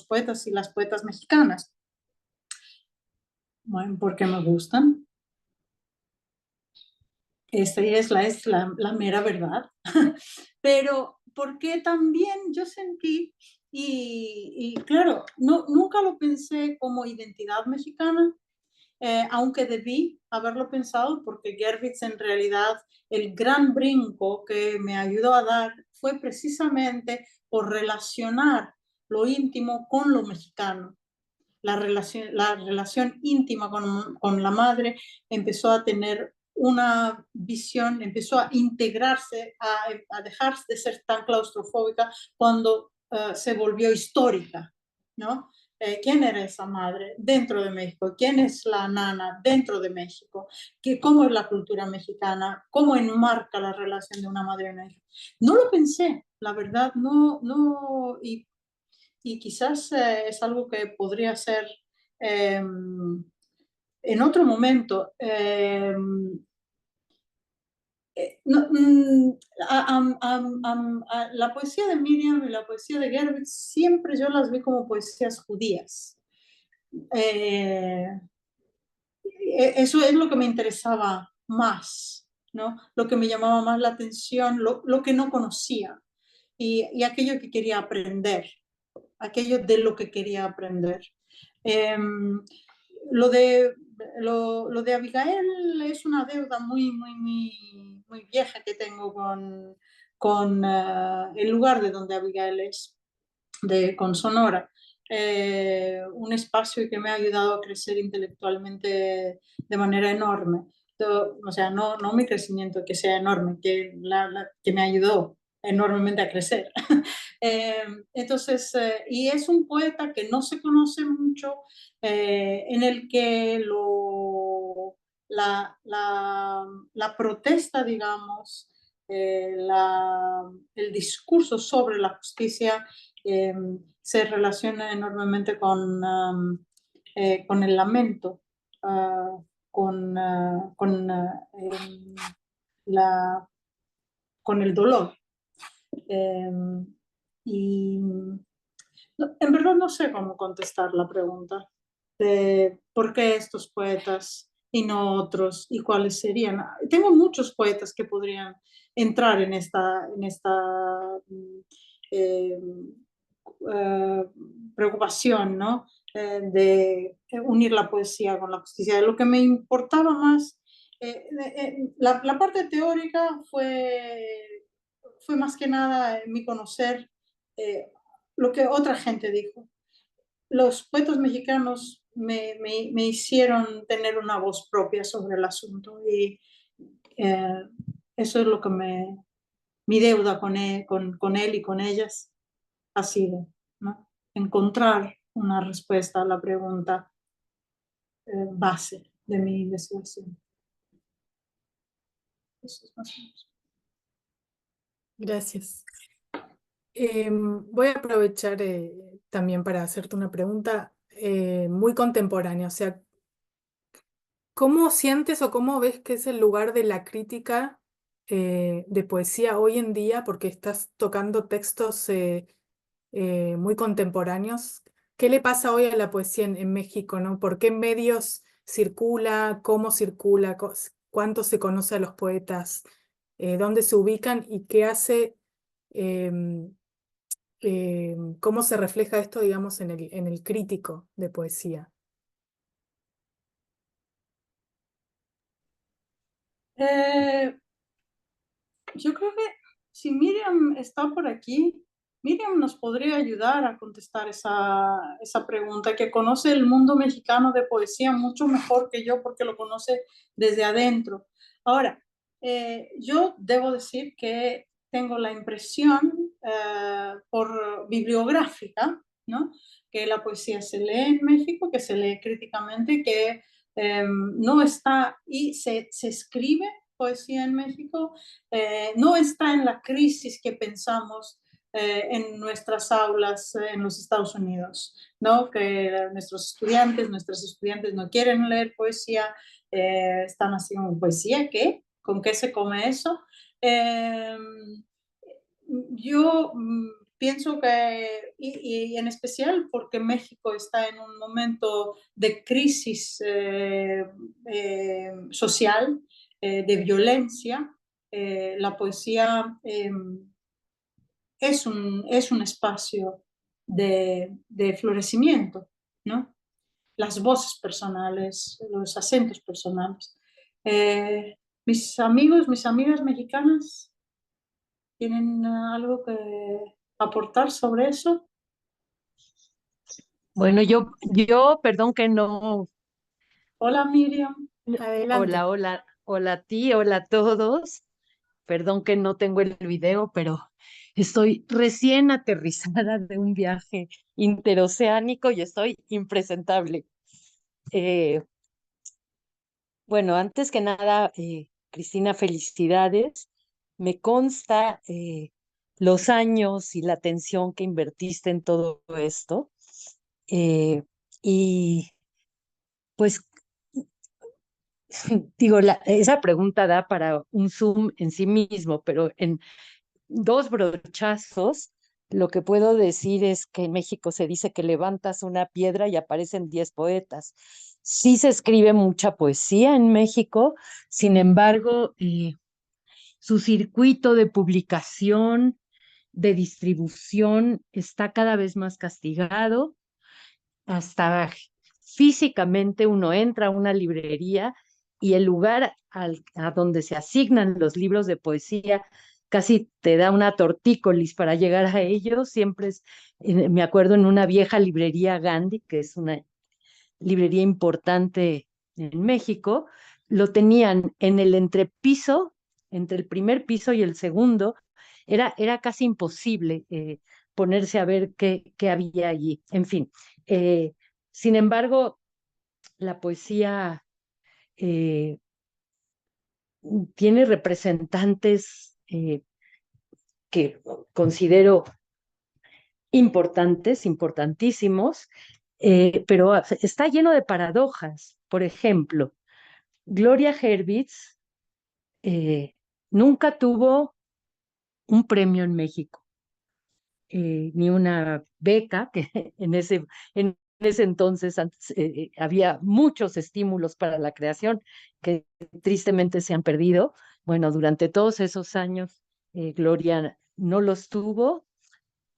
Speaker 2: poetas y las poetas mexicanas. Bueno, porque me gustan. Esta es la mera verdad. Pero porque también yo sentí, y claro, no, nunca lo pensé como identidad mexicana, aunque debí haberlo pensado porque Gerwitz en realidad el gran brinco que me ayudó a dar fue precisamente por relacionar lo íntimo con lo mexicano. La relación íntima con la madre empezó a tener una visión, empezó a integrarse, a dejar de ser tan claustrofóbica cuando se volvió histórica, ¿no? ¿Quién era esa madre dentro de México? ¿Quién es la nana dentro de México? ¿Cómo es la cultura mexicana? ¿Cómo enmarca la relación de una madre y una hija? No lo pensé, la verdad, no, y quizás es algo que podría ser en otro momento. No, la poesía de Miriam y la poesía de Gerwitz siempre yo las vi como poesías judías. Eso es lo que me interesaba más, ¿no? Lo que me llamaba más la atención, lo que no conocía y aquello que quería aprender, aquello de lo que quería aprender. Eh, lo, de, lo de Abigail es una deuda muy vieja que tengo con el lugar de donde Abigail es, con Sonora. Un espacio que me ha ayudado a crecer intelectualmente de manera enorme. O sea, no mi crecimiento que sea enorme, que me ayudó enormemente a crecer. Entonces, y es un poeta que no se conoce mucho, en el que la protesta, digamos, el discurso sobre la justicia eh, se relaciona enormemente con el lamento, con, la, con el dolor. Eh, y en verdad no sé cómo contestar la pregunta de por qué estos poetas y no otros y cuáles serían. Tengo muchos poetas que podrían entrar en esta eh, eh, preocupación, ¿no? De unir la poesía con la justicia. Lo que me importaba más, la parte teórica fue más que nada mi conocer lo que otra gente dijo. Los poetas mexicanos me hicieron tener una voz propia sobre el asunto y eh, eso es lo que mi deuda con él y con ellas ha sido, ¿no? Encontrar una respuesta a la pregunta base de mi investigación. Eso es más o menos.
Speaker 1: Gracias. Voy a aprovechar también para hacerte una pregunta muy contemporánea. O sea, ¿cómo sientes o cómo ves que es el lugar de la crítica de poesía hoy en día? Porque estás tocando textos muy contemporáneos. ¿Qué le pasa hoy a la poesía en México, ¿no? ¿Por qué medios circula? ¿Cómo circula? ¿Cuánto se conoce a los poetas? ¿Dónde se ubican? ¿Y qué hace? em, ¿Cómo se refleja esto, digamos, en el crítico de poesía?
Speaker 2: Eh, yo creo que si Miriam está por aquí, Miriam nos podría ayudar a contestar esa pregunta, que conoce el mundo mexicano de poesía mucho mejor que yo porque lo conoce desde adentro. Ahora, yo debo decir que tengo la impresión por bibliográfica, ¿no? Que la poesía se lee en México, que se lee críticamente, que no está y se escribe poesía en México, no está en la crisis que pensamos en nuestras aulas en los Estados Unidos, ¿no? Que nuestros estudiantes, nuestras estudiantes no quieren leer poesía, están haciendo poesía, ¿qué? ¿Con qué se come eso? Eh, yo pienso que, y en especial porque México está en un momento de crisis social, de violencia, la poesía es un espacio de florecimiento, ¿no? Las voces personales, los acentos personales. Mis amigos, mis amigas mexicanas, ¿tienen algo que aportar sobre eso?
Speaker 5: Bueno, perdón que no.
Speaker 2: Hola Miriam.
Speaker 1: Adelante.
Speaker 5: Hola, hola, hola a ti, hola a todos. Perdón que no tengo el video, pero estoy recién aterrizada de un viaje interoceánico y estoy impresentable. Eh, bueno, antes que nada, Cristina, felicidades. Me consta los años y la atención que invertiste en todo esto. Eh, y pues digo, esa pregunta da para un Zoom en sí mismo, pero en dos brochazos, lo que puedo decir es que en México se dice que levantas una piedra y aparecen 10 poetas. Sí se escribe mucha poesía en México, sin embargo, su circuito de publicación, de distribución, está cada vez más castigado. Hasta físicamente uno entra a una librería y el lugar a donde se asignan los libros de poesía casi te da una tortícolis para llegar a ellos. Siempre me acuerdo en una vieja librería Gandhi, que es una librería importante en México, lo tenían en el entrepiso, entre el primer piso y el segundo. Era casi imposible ponerse a ver qué había allí. En fin, eh, sin embargo, la poesía eh, tiene representantes que considero importantes, importantísimos, pero está lleno de paradojas. Por ejemplo, Gloria Hervitz nunca tuvo un premio en México, ni una beca, que en ese entonces antes, había muchos estímulos para la creación que tristemente se han perdido. Bueno, durante todos esos años, Gloria no los tuvo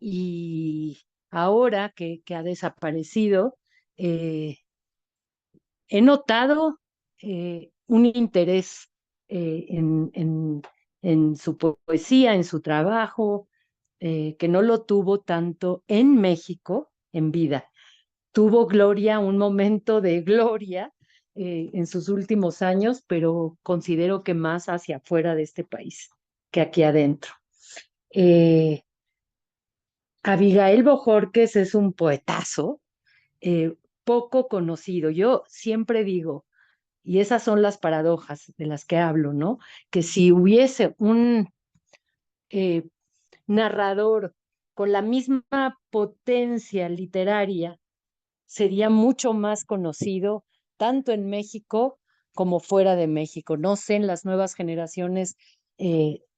Speaker 5: y ahora que ha desaparecido, eh, he notado un interés en su poesía, en su trabajo, que no lo tuvo tanto en México en vida. Tuvo Gloria un momento de gloria en sus últimos años, pero considero que más hacia afuera de este país que aquí adentro. Eh, Abigail Bojorquez es un poetazo eh, poco conocido. Yo siempre digo, y esas son las paradojas de las que hablo, ¿no? Que si hubiese un eh, narrador con la misma potencia literaria, sería mucho más conocido tanto en México como fuera de México. No sé en las nuevas generaciones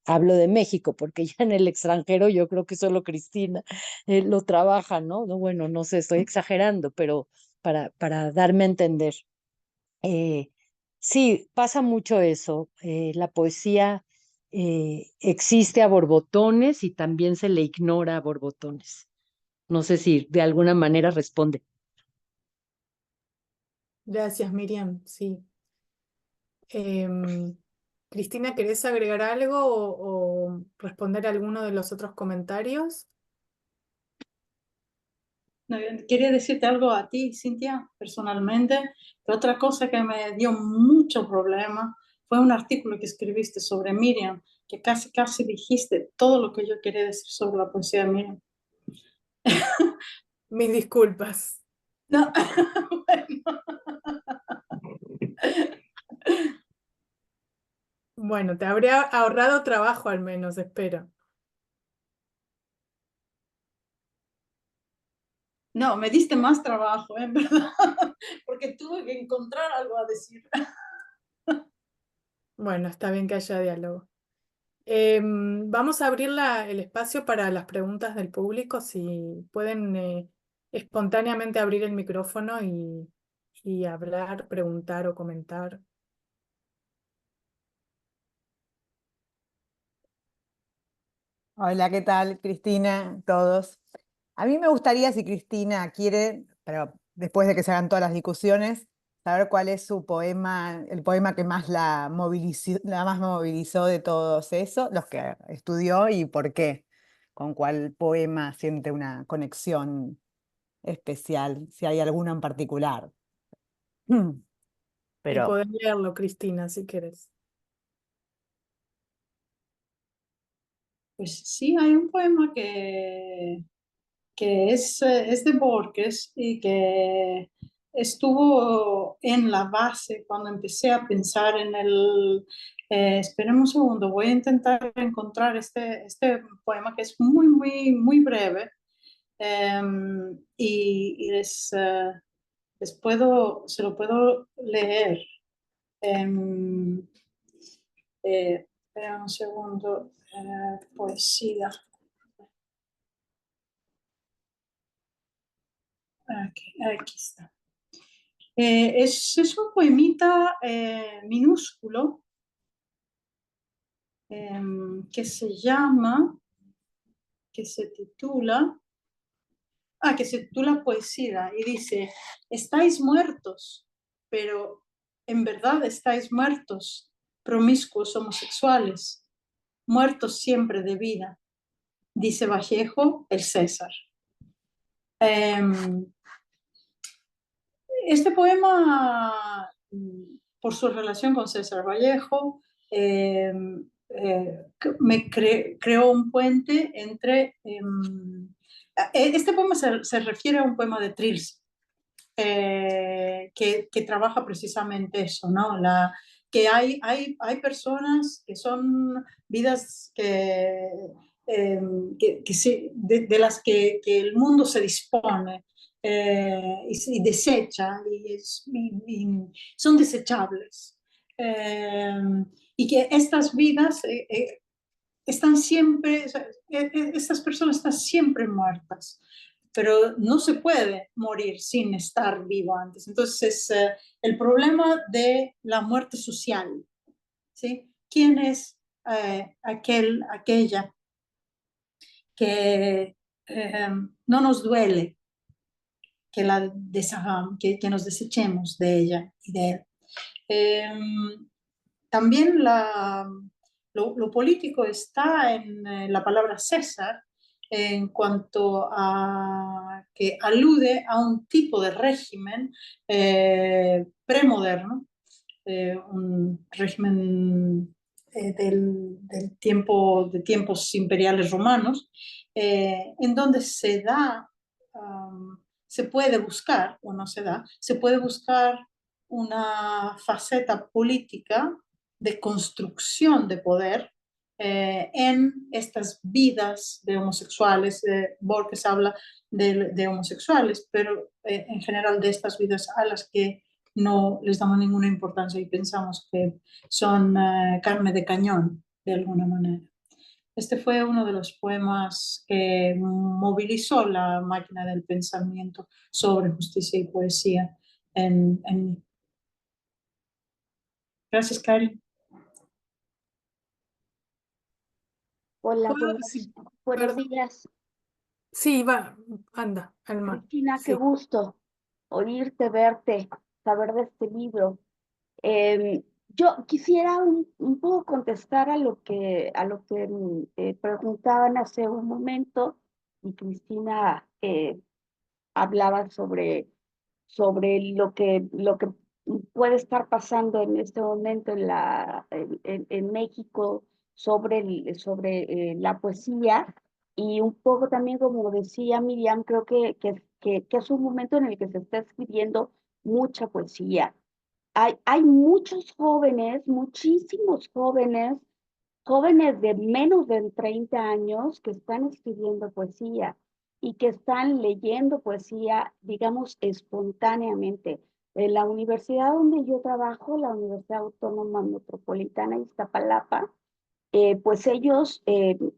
Speaker 5: hablo de México, porque ya en el extranjero yo creo que solo Cristina lo trabaja, ¿no? No, bueno, no sé, estoy exagerando, pero para darme a entender. Eh, sí, pasa mucho eso. La poesía existe a borbotones y también se le ignora a borbotones. No sé si de alguna manera responde.
Speaker 1: Gracias, Miriam. Sí. Cristina, ¿querés agregar algo o responder a alguno de los otros comentarios?
Speaker 2: No, quería decirte algo a ti, Cintia, personalmente, pero otra cosa que me dio mucho problema fue un artículo que escribiste sobre Miriam, que casi dijiste todo lo que yo quería decir sobre la poesía de Miriam.
Speaker 1: Mis disculpas.
Speaker 2: No, bueno.
Speaker 1: Bueno, te habría ahorrado trabajo al menos, espero.
Speaker 2: No, me diste más trabajo, en verdad, porque tuve que encontrar algo a decir.
Speaker 1: Bueno, está bien que haya diálogo. Vamos a abrir el espacio para las preguntas del público, si pueden espontáneamente abrir el micrófono y hablar, preguntar o comentar.
Speaker 6: Hola, ¿qué tal, Cristina? Todos. A mí me gustaría, si Cristina quiere, pero después de que se hagan todas las discusiones, saber cuál es su poema, el poema que más la más movilizó de todos esos, los que estudió y por qué, con cuál poema siente una conexión especial, si hay alguno en particular.
Speaker 1: Y
Speaker 6: Pero
Speaker 1: podés leerlo, Cristina, si querés.
Speaker 2: Pues sí, hay un poema que es de Borges y que estuvo en la base cuando empecé a pensar en el... esperen un segundo, voy a intentar encontrar este poema que es muy breve, se lo puedo leer. Em, espera un segundo, poesía. Aquí está. Es un poemita minúsculo que que se titula Poesía y dice, estáis muertos, pero en verdad estáis muertos, promiscuos homosexuales, muertos siempre de vida, dice Vallejo, el César. Este poema, por su relación con César Vallejo, creó un puente entre... este poema se refiere a un poema de Trilce, que trabaja precisamente eso, ¿no? Que hay personas que son vidas de las que el mundo se dispone y desecha, y son desechables. Eh, y que estas vidas están siempre, o sea, estas personas están siempre muertas, pero no se puede morir sin estar vivo antes. Entonces, el problema de la muerte social, ¿sí? ¿Quién es aquella que no nos duele que nos desechemos de ella y de él? También lo político está en la palabra César, en cuanto a que alude a un tipo de régimen premoderno, un régimen del tiempo, de tiempos imperiales romanos, en donde se puede buscar, o no se puede buscar una faceta política de construcción de poder en estas vidas de homosexuales. Borges habla de homosexuales, pero en general de estas vidas a las que no les damos ninguna importancia y pensamos que son carne de cañón de alguna manera. Este fue uno de los poemas que movilizó la máquina del pensamiento sobre justicia y poesía en mí. Gracias, Cari.
Speaker 7: Hola,
Speaker 1: Sí,
Speaker 7: buenos
Speaker 1: perdón.
Speaker 7: días.
Speaker 1: Sí, va, anda, Alma.
Speaker 7: Cristina, qué
Speaker 1: Sí.
Speaker 7: gusto oírte, verte, saber de este libro. Yo quisiera un poco contestar a lo que preguntaban hace un momento y Cristina hablaba sobre lo que puede estar pasando en este momento en México sobre, sobre la poesía y un poco también como decía Miriam, creo que es un momento en el que se está escribiendo mucha poesía. Hay muchos jóvenes, muchísimos jóvenes, jóvenes de menos de 30 años que están escribiendo poesía y que están leyendo poesía, digamos, espontáneamente. En la universidad donde yo trabajo, la Universidad Autónoma Metropolitana de Iztapalapa, pues ellos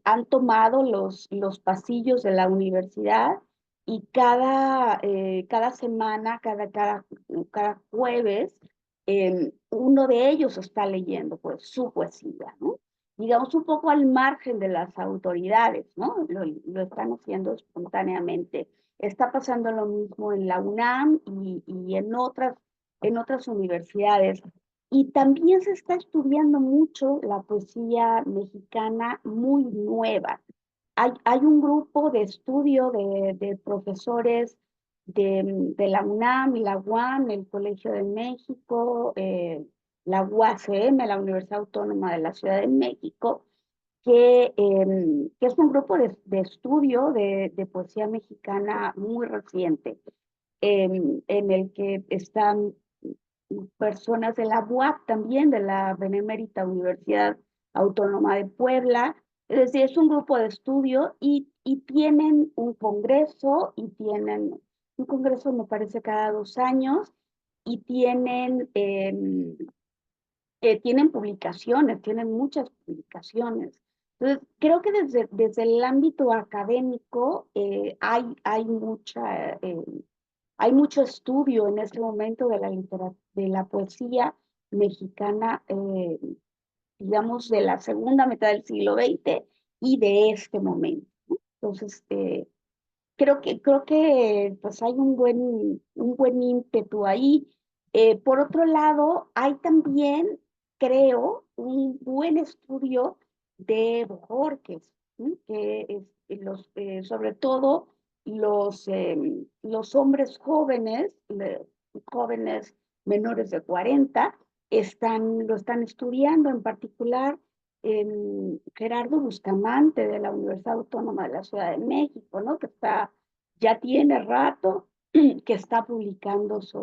Speaker 7: han tomado los pasillos de la universidad y cada semana, cada jueves, uno de ellos está leyendo pues, su poesía, ¿no? Digamos un poco al margen de las autoridades, ¿no? Lo están haciendo espontáneamente. Está pasando lo mismo en la UNAM y en otras universidades. Y también se está estudiando mucho la poesía mexicana muy nueva. Hay un grupo de estudio de profesores de la UNAM, la UAM, el Colegio de México, la UACM, la Universidad Autónoma de la Ciudad de México, que es un grupo de estudio de poesía mexicana muy reciente, en el que están personas de la UAP también, de la Benemérita Universidad Autónoma de Puebla. Es decir, es un grupo de estudio y tienen un congreso un congreso me parece cada 2 años y tienen publicaciones, tienen muchas publicaciones. Entonces, creo que desde el ámbito académico hay mucho estudio en este momento de de la poesía mexicana, digamos, de la segunda mitad del siglo XX y de este momento, ¿no? Entonces, creo que pues hay un buen ímpetu ahí. Por otro lado, hay también, creo, un buen estudio de Borges, ¿sí? Sobre todo los hombres jóvenes, jóvenes menores de 40, lo están estudiando, en particular Gerardo Bustamante de la Universidad Autónoma de la Ciudad de México, ¿no? Ya tiene rato que está publicando es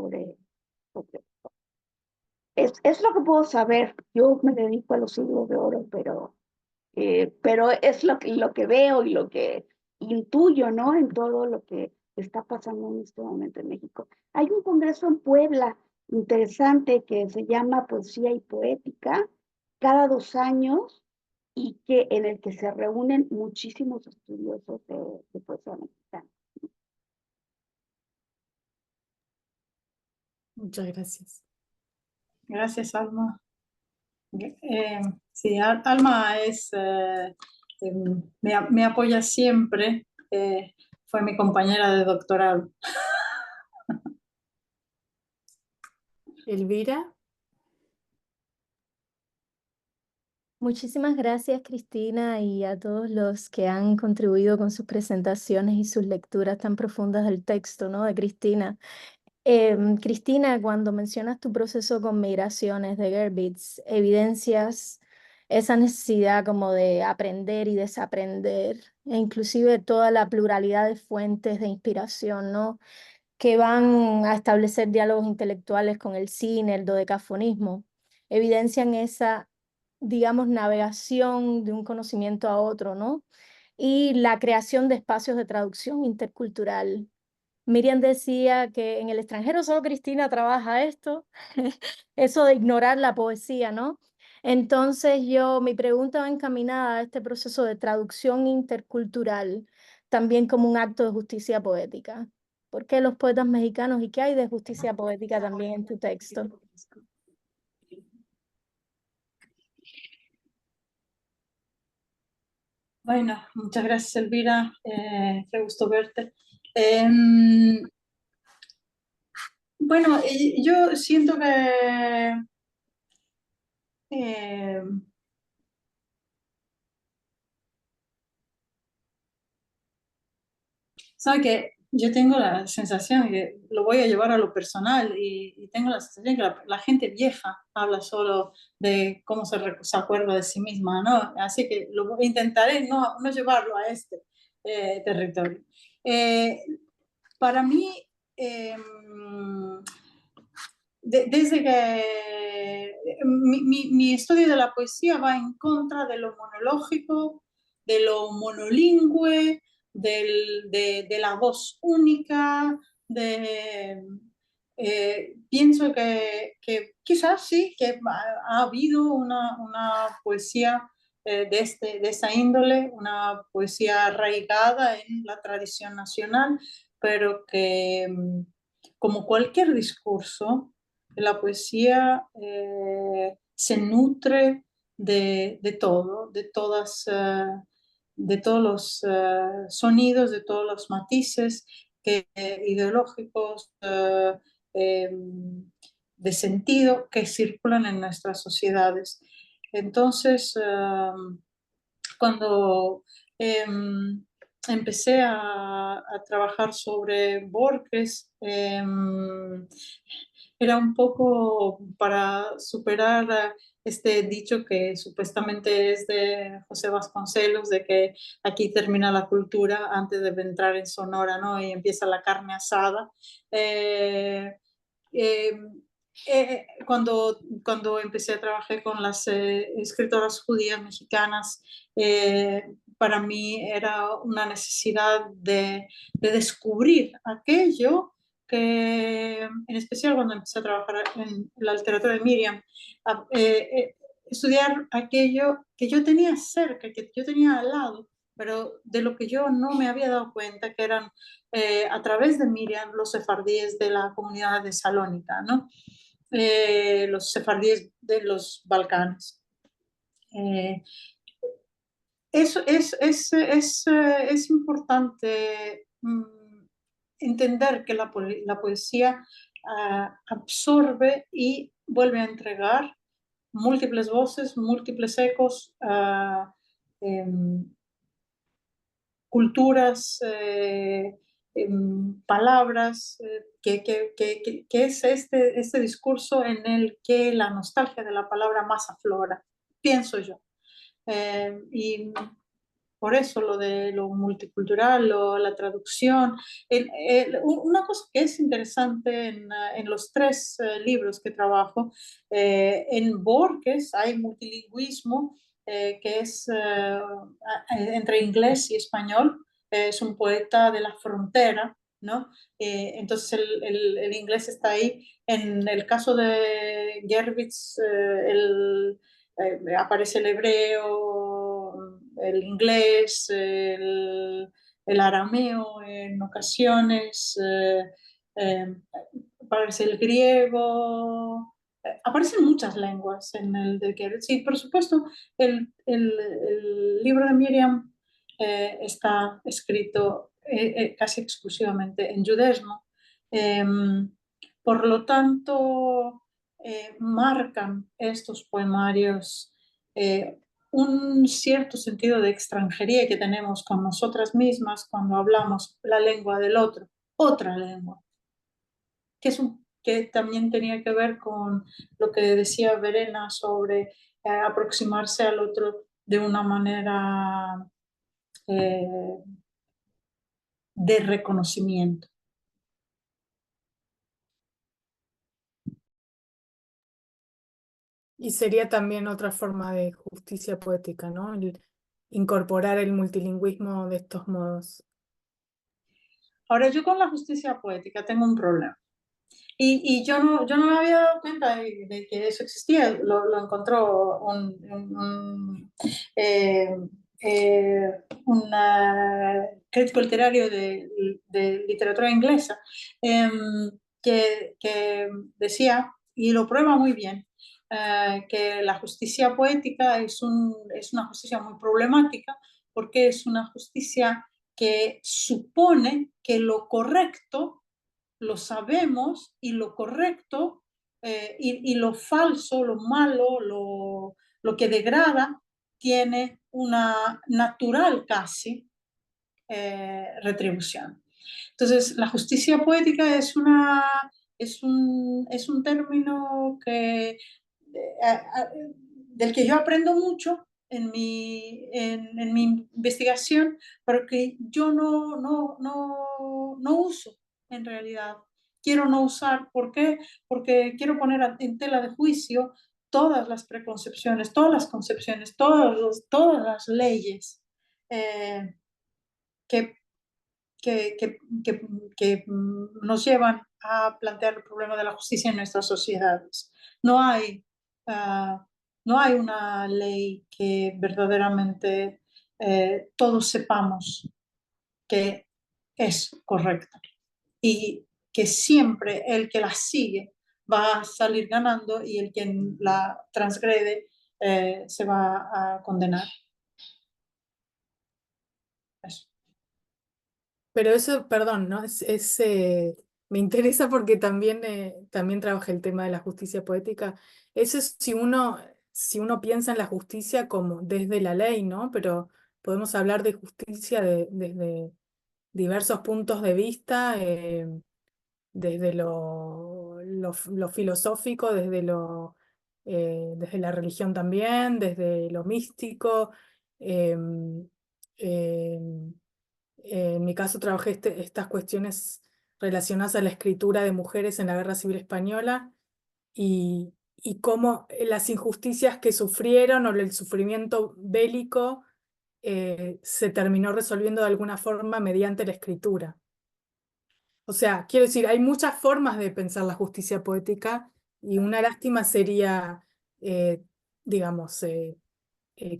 Speaker 7: lo que puedo saber. Yo me dedico a los siglos de oro, pero es lo que veo y lo que intuyo, ¿no? En todo lo que está pasando en este momento en México. Hay un congreso en Puebla interesante que se llama Poesía y Poética, cada 2 años, y en el que se reúnen muchísimos estudiosos de poesía mexicana.
Speaker 1: Muchas gracias.
Speaker 2: Gracias, Alma. Sí, Alma me apoya siempre. Fue mi compañera de doctorado.
Speaker 1: Elvira.
Speaker 8: Muchísimas gracias, Cristina, y a todos los que han contribuido con sus presentaciones y sus lecturas tan profundas del texto, ¿no? De Cristina. Cristina, cuando mencionas tu proceso con migraciones de Gerbitz, evidencias esa necesidad como de aprender y desaprender, e inclusive toda la pluralidad de fuentes de inspiración, ¿no? Que van a establecer diálogos intelectuales con el cine, el dodecafonismo, evidencian esa, digamos, navegación de un conocimiento a otro, ¿no? Y la creación de espacios de traducción intercultural. Miriam decía que en el extranjero solo Cristina trabaja esto, eso de ignorar la poesía, ¿no? Entonces mi pregunta va encaminada a este proceso de traducción intercultural, también como un acto de justicia poética. ¿Por qué los poetas mexicanos y qué hay de justicia poética también en tu texto?
Speaker 2: Bueno, muchas gracias, Elvira. Qué gusto verte. Em, bueno, yo siento que sabe que yo tengo la sensación que lo voy a llevar a lo personal y tengo la sensación que la gente vieja habla solo de cómo se acuerda de sí misma, ¿no? Así que intentaré no llevarlo a este territorio. Para mí, desde que mi estudio de la poesía va en contra de lo monológico, de lo monolingüe, de la voz única, pienso que quizás sí, que ha habido una poesía de esa índole, una poesía arraigada en la tradición nacional, pero que como cualquier discurso, la poesía se nutre de todo, de todos los sonidos, de todos los matices ideológicos, de sentido que circulan en nuestras sociedades. Entonces, cuando empecé a trabajar sobre Borges, era un poco para superar este dicho que supuestamente es de José Vasconcelos, de que aquí termina la cultura antes de entrar en Sonora, ¿no? Y empieza la carne asada. Eh, eh, cuando empecé a trabajar con las escritoras judías mexicanas, para mí era una necesidad de descubrir aquello que, en especial cuando empecé a trabajar en la literatura de Miriam, estudiar aquello que yo tenía cerca, que yo tenía al lado, pero de lo que yo no me había dado cuenta, que eran a través de Miriam los sefardíes de la comunidad de Salónica, ¿no? Los sefardíes de los Balcanes. Eso es importante entender que la poesía absorbe y vuelve a entregar múltiples voces, múltiples ecos, culturas, palabras, que es este discurso en el que la nostalgia de la palabra más aflora, pienso yo. Y por eso lo de lo multicultural, la traducción. Una cosa que es interesante en los tres libros que trabajo, en Borges hay multilingüismo, que es entre inglés y español. Es un poeta de la frontera, ¿no? Entonces el inglés está ahí. En el caso de Gerwitz, aparece el hebreo, el inglés, el arameo en ocasiones, aparece el griego, aparecen muchas lenguas en el de Gerwitz. Sí, por supuesto, el libro de Miriam está escrito casi exclusivamente en judaísmo. Por lo tanto, marcan estos poemarios un cierto sentido de extranjería que tenemos con nosotras mismas cuando hablamos la lengua del otro, otra lengua, que también tenía que ver con lo que decía Verena sobre aproximarse al otro de una manera de reconocimiento.
Speaker 1: Y sería también otra forma de justicia poética, ¿no? Incorporar el multilingüismo de estos modos.
Speaker 2: Ahora, yo con la justicia poética tengo un problema. Y yo no me había dado cuenta de que eso existía. Lo encontró eh, un crítico literario de literatura inglesa, que decía, y lo prueba muy bien, que la justicia poética es una justicia muy problemática, porque es una justicia que supone que lo correcto lo sabemos, y lo correcto y lo falso, lo malo, lo que degrada, tiene una natural casi retribución. Entonces, la justicia poética es un término del que yo aprendo mucho en mi investigación, pero que yo no uso en realidad. Quiero no usar. ¿Por qué? Porque quiero poner en tela de juicio todas las preconcepciones, todas las concepciones, todas las leyes eh, que, que nos llevan a plantear el problema de la justicia en nuestras sociedades. No hay, uh, no hay una ley que verdaderamente todos sepamos que es correcta, y que siempre el que la sigue va a salir ganando, y el que la transgrede se va a condenar. Eso.
Speaker 1: Pero eso, perdón, ¿no? Me interesa porque también trabajé el tema de la justicia poética. Eso es si uno piensa en la justicia como desde la ley, ¿no? Pero podemos hablar de justicia desde diversos puntos de vista, desde lo filosófico, desde la religión también, desde lo místico. em, em, en mi caso trabajé estas cuestiones relacionadas a la escritura de mujeres en la Guerra Civil Española, y cómo las injusticias que sufrieron o el sufrimiento bélico se terminó resolviendo de alguna forma mediante la escritura. O sea, quiero decir, hay muchas formas de pensar la justicia poética, y una lástima sería, eh, digamos,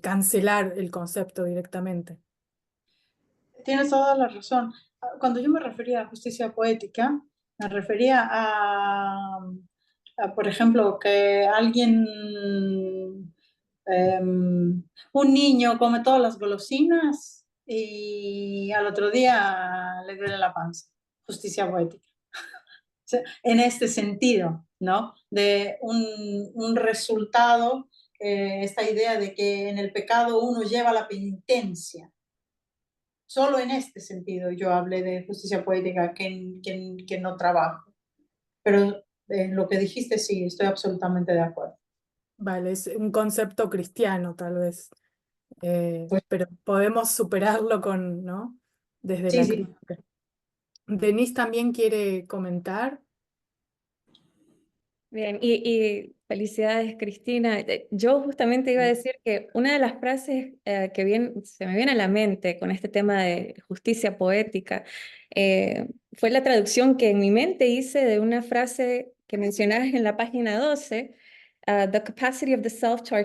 Speaker 1: cancelar el concepto directamente.
Speaker 2: Tienes toda la razón. Cuando yo me refería a justicia poética, me refería por ejemplo, que alguien, un niño come todas las golosinas y al otro día le duele la panza. Justicia poética. En este sentido, ¿no? De un resultado, esta idea de que en el pecado uno lleva la penitencia. Solo en este sentido yo hablé de justicia poética, que no trabajo. Pero en lo que dijiste, sí, estoy absolutamente de acuerdo.
Speaker 1: Vale, es un concepto cristiano tal vez,
Speaker 2: Pues
Speaker 1: pero podemos superarlo ¿no? Desde
Speaker 2: sí,
Speaker 1: la
Speaker 2: sí.
Speaker 1: crítica. Denise también quiere comentar.
Speaker 9: Bien, y felicidades, Cristina. Yo justamente iba a decir que una de las frases que se me viene a la mente con este tema de justicia poética fue la traducción que en mi mente hice de una frase que mencionabas en la página 12, the capacity of the self to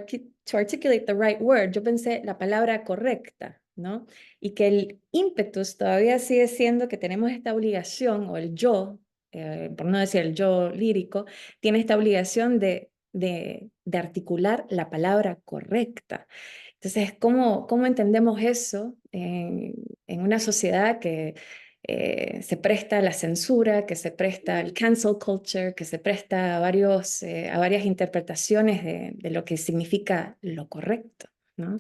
Speaker 9: articulate the right word. Yo pensé la palabra correcta, ¿no? Y que el ímpetus todavía sigue siendo que tenemos esta obligación, o el yo, por no decir el yo lírico, tiene esta obligación de articular la palabra correcta. Entonces, ¿cómo entendemos eso en una sociedad que se presta a la censura, que se presta al cancel culture, que se presta a varias interpretaciones de lo que significa lo correcto, ¿no?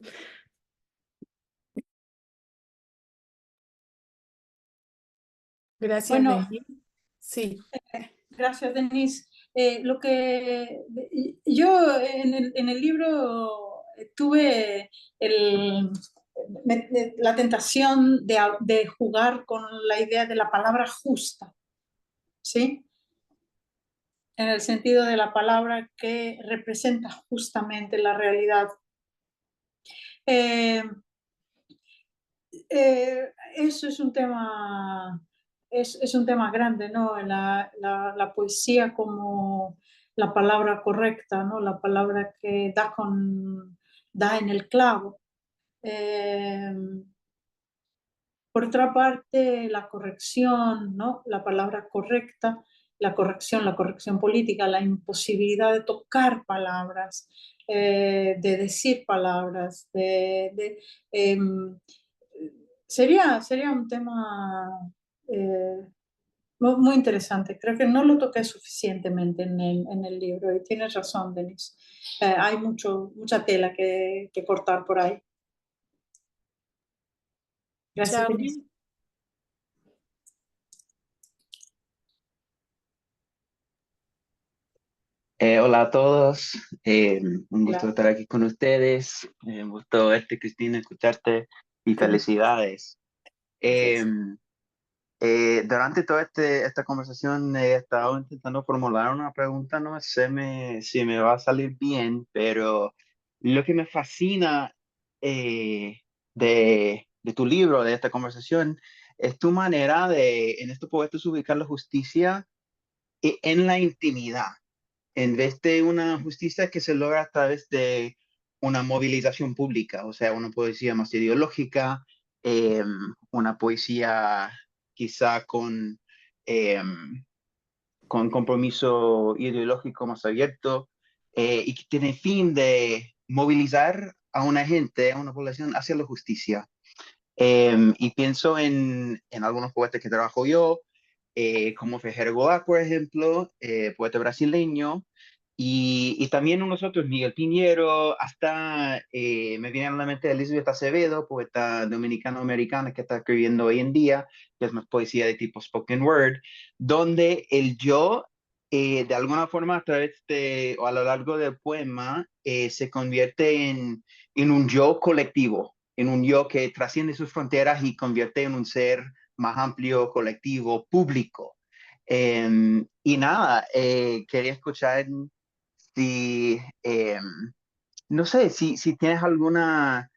Speaker 1: Gracias,
Speaker 2: Bueno,
Speaker 1: Denise. Sí.
Speaker 2: gracias, Denise. Yo en el libro tuve la tentación de jugar con la idea de la palabra justa, ¿sí? En el sentido de la palabra que representa justamente la realidad. Eso es un tema es un tema grande, ¿no? La poesía como la palabra correcta, ¿no? La palabra que da en el clavo. Por otra parte, la corrección, ¿no? La palabra correcta, la corrección política, la imposibilidad de tocar palabras, de decir palabras, sería un tema muy interesante. Creo que no lo toqué suficientemente en el libro y tienes razón, Denise. Hay mucha tela que cortar por ahí. Gracias, Denise.
Speaker 1: Charlie.
Speaker 10: Hola a todos, un gusto
Speaker 2: Hola.
Speaker 10: estar aquí con ustedes, un gusto verte, Cristina, escucharte y felicidades.
Speaker 2: Gracias.
Speaker 10: Durante toda esta conversación he estado intentando formular una pregunta, no sé si me va a salir bien, pero lo que me fascina de tu libro, de esta conversación, es tu manera en estos poetas, ubicar la justicia en la intimidad, en vez de una justicia que se logra a través de una movilización pública, o sea, una poesía más ideológica, una poesía quizá eh, con compromiso ideológico más abierto, y que tiene fin de movilizar a una gente, a una población hacia la justicia. Y pienso en algunos poetas que trabajo yo, como Ferreira Goulart, por ejemplo, poeta brasileño, y también unos otros, Miguel Piñero, hasta me viene a la mente Elizabeth Acevedo, poeta dominicano-americana que está escribiendo hoy en día, que es más poesía de tipo spoken word, donde el yo, de alguna forma, a través o a lo largo del poema, se convierte en un yo colectivo, en un yo que trasciende sus fronteras y convierte en un ser más amplio, colectivo, público. Y nada, quería escuchar si, no sé, si tienes algunas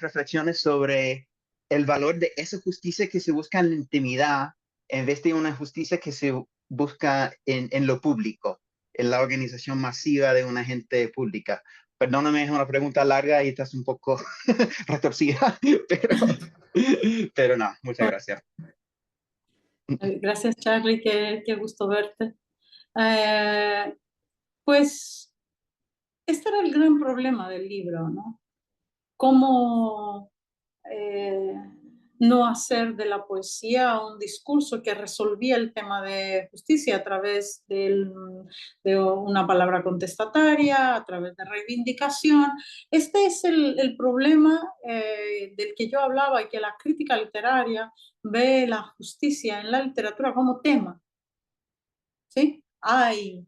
Speaker 10: reflexiones sobre el valor de esa justicia que se busca en la intimidad, en vez de una justicia que se busca en lo público, en la organización masiva de una gente pública. Perdóname, es una pregunta larga y estás un poco retorcida, pero no, muchas gracias.
Speaker 2: Gracias, Charlie, qué gusto verte. Pues este era el gran problema del libro, ¿no? Cómo no hacer de la poesía un discurso que resolvía el tema de justicia a través de una palabra contestataria, a través de reivindicación. Este es el problema del que yo hablaba, y que la crítica literaria ve la justicia en la literatura como tema. ¿Sí? Hay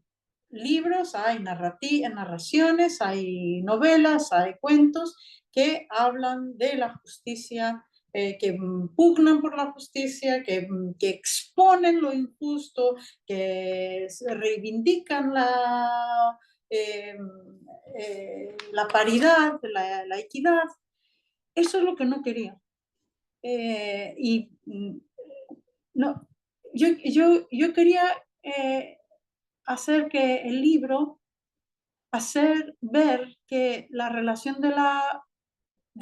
Speaker 2: libros, hay narraciones, hay novelas, hay cuentos que hablan de la justicia, que pugnan por la justicia, que exponen lo injusto, que reivindican la paridad, la equidad. Eso es lo que no quería. No, yo quería hacer que el libro, hacer ver que la relación de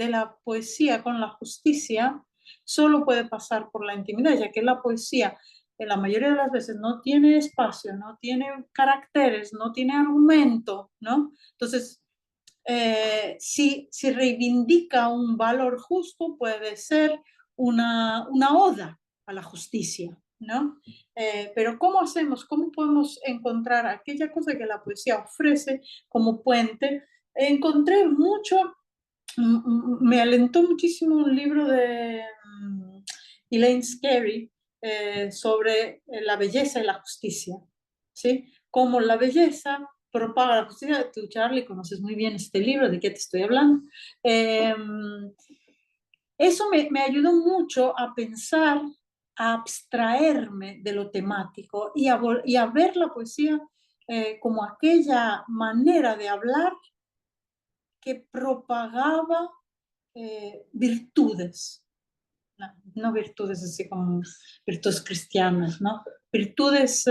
Speaker 2: la poesía con la justicia solo puede pasar por la intimidad, ya que la poesía en la mayoría de las veces no tiene espacio, no tiene caracteres, no tiene argumento, ¿no? Entonces, si reivindica un valor justo, puede ser una oda a la justicia, ¿no? Pero ¿cómo hacemos? ¿Cómo podemos encontrar aquella cosa que la poesía ofrece como puente? Encontré mucho, me alentó muchísimo un libro de Elaine Scarry sobre la belleza y la justicia, ¿sí? Cómo la belleza propaga la justicia. Tú, Charlie, conoces muy bien este libro, ¿de qué te estoy hablando? Eso me ayudó mucho a pensar, a abstraerme de lo temático y a ver la poesía como aquella manera de hablar que propagaba virtudes, no virtudes así como virtudes cristianas, ¿no? Virtudes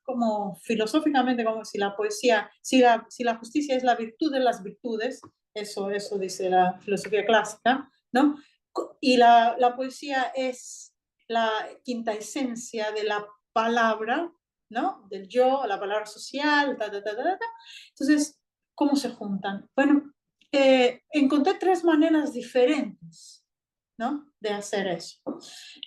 Speaker 2: como filosóficamente, como si la poesía, si la justicia es la virtud de las virtudes, eso dice la filosofía clásica, ¿no? Y la poesía es la quinta esencia de la palabra, ¿no? Del yo, la palabra social, Entonces, ¿cómo se juntan? Bueno, encontré 3 maneras diferentes, ¿no? De hacer eso.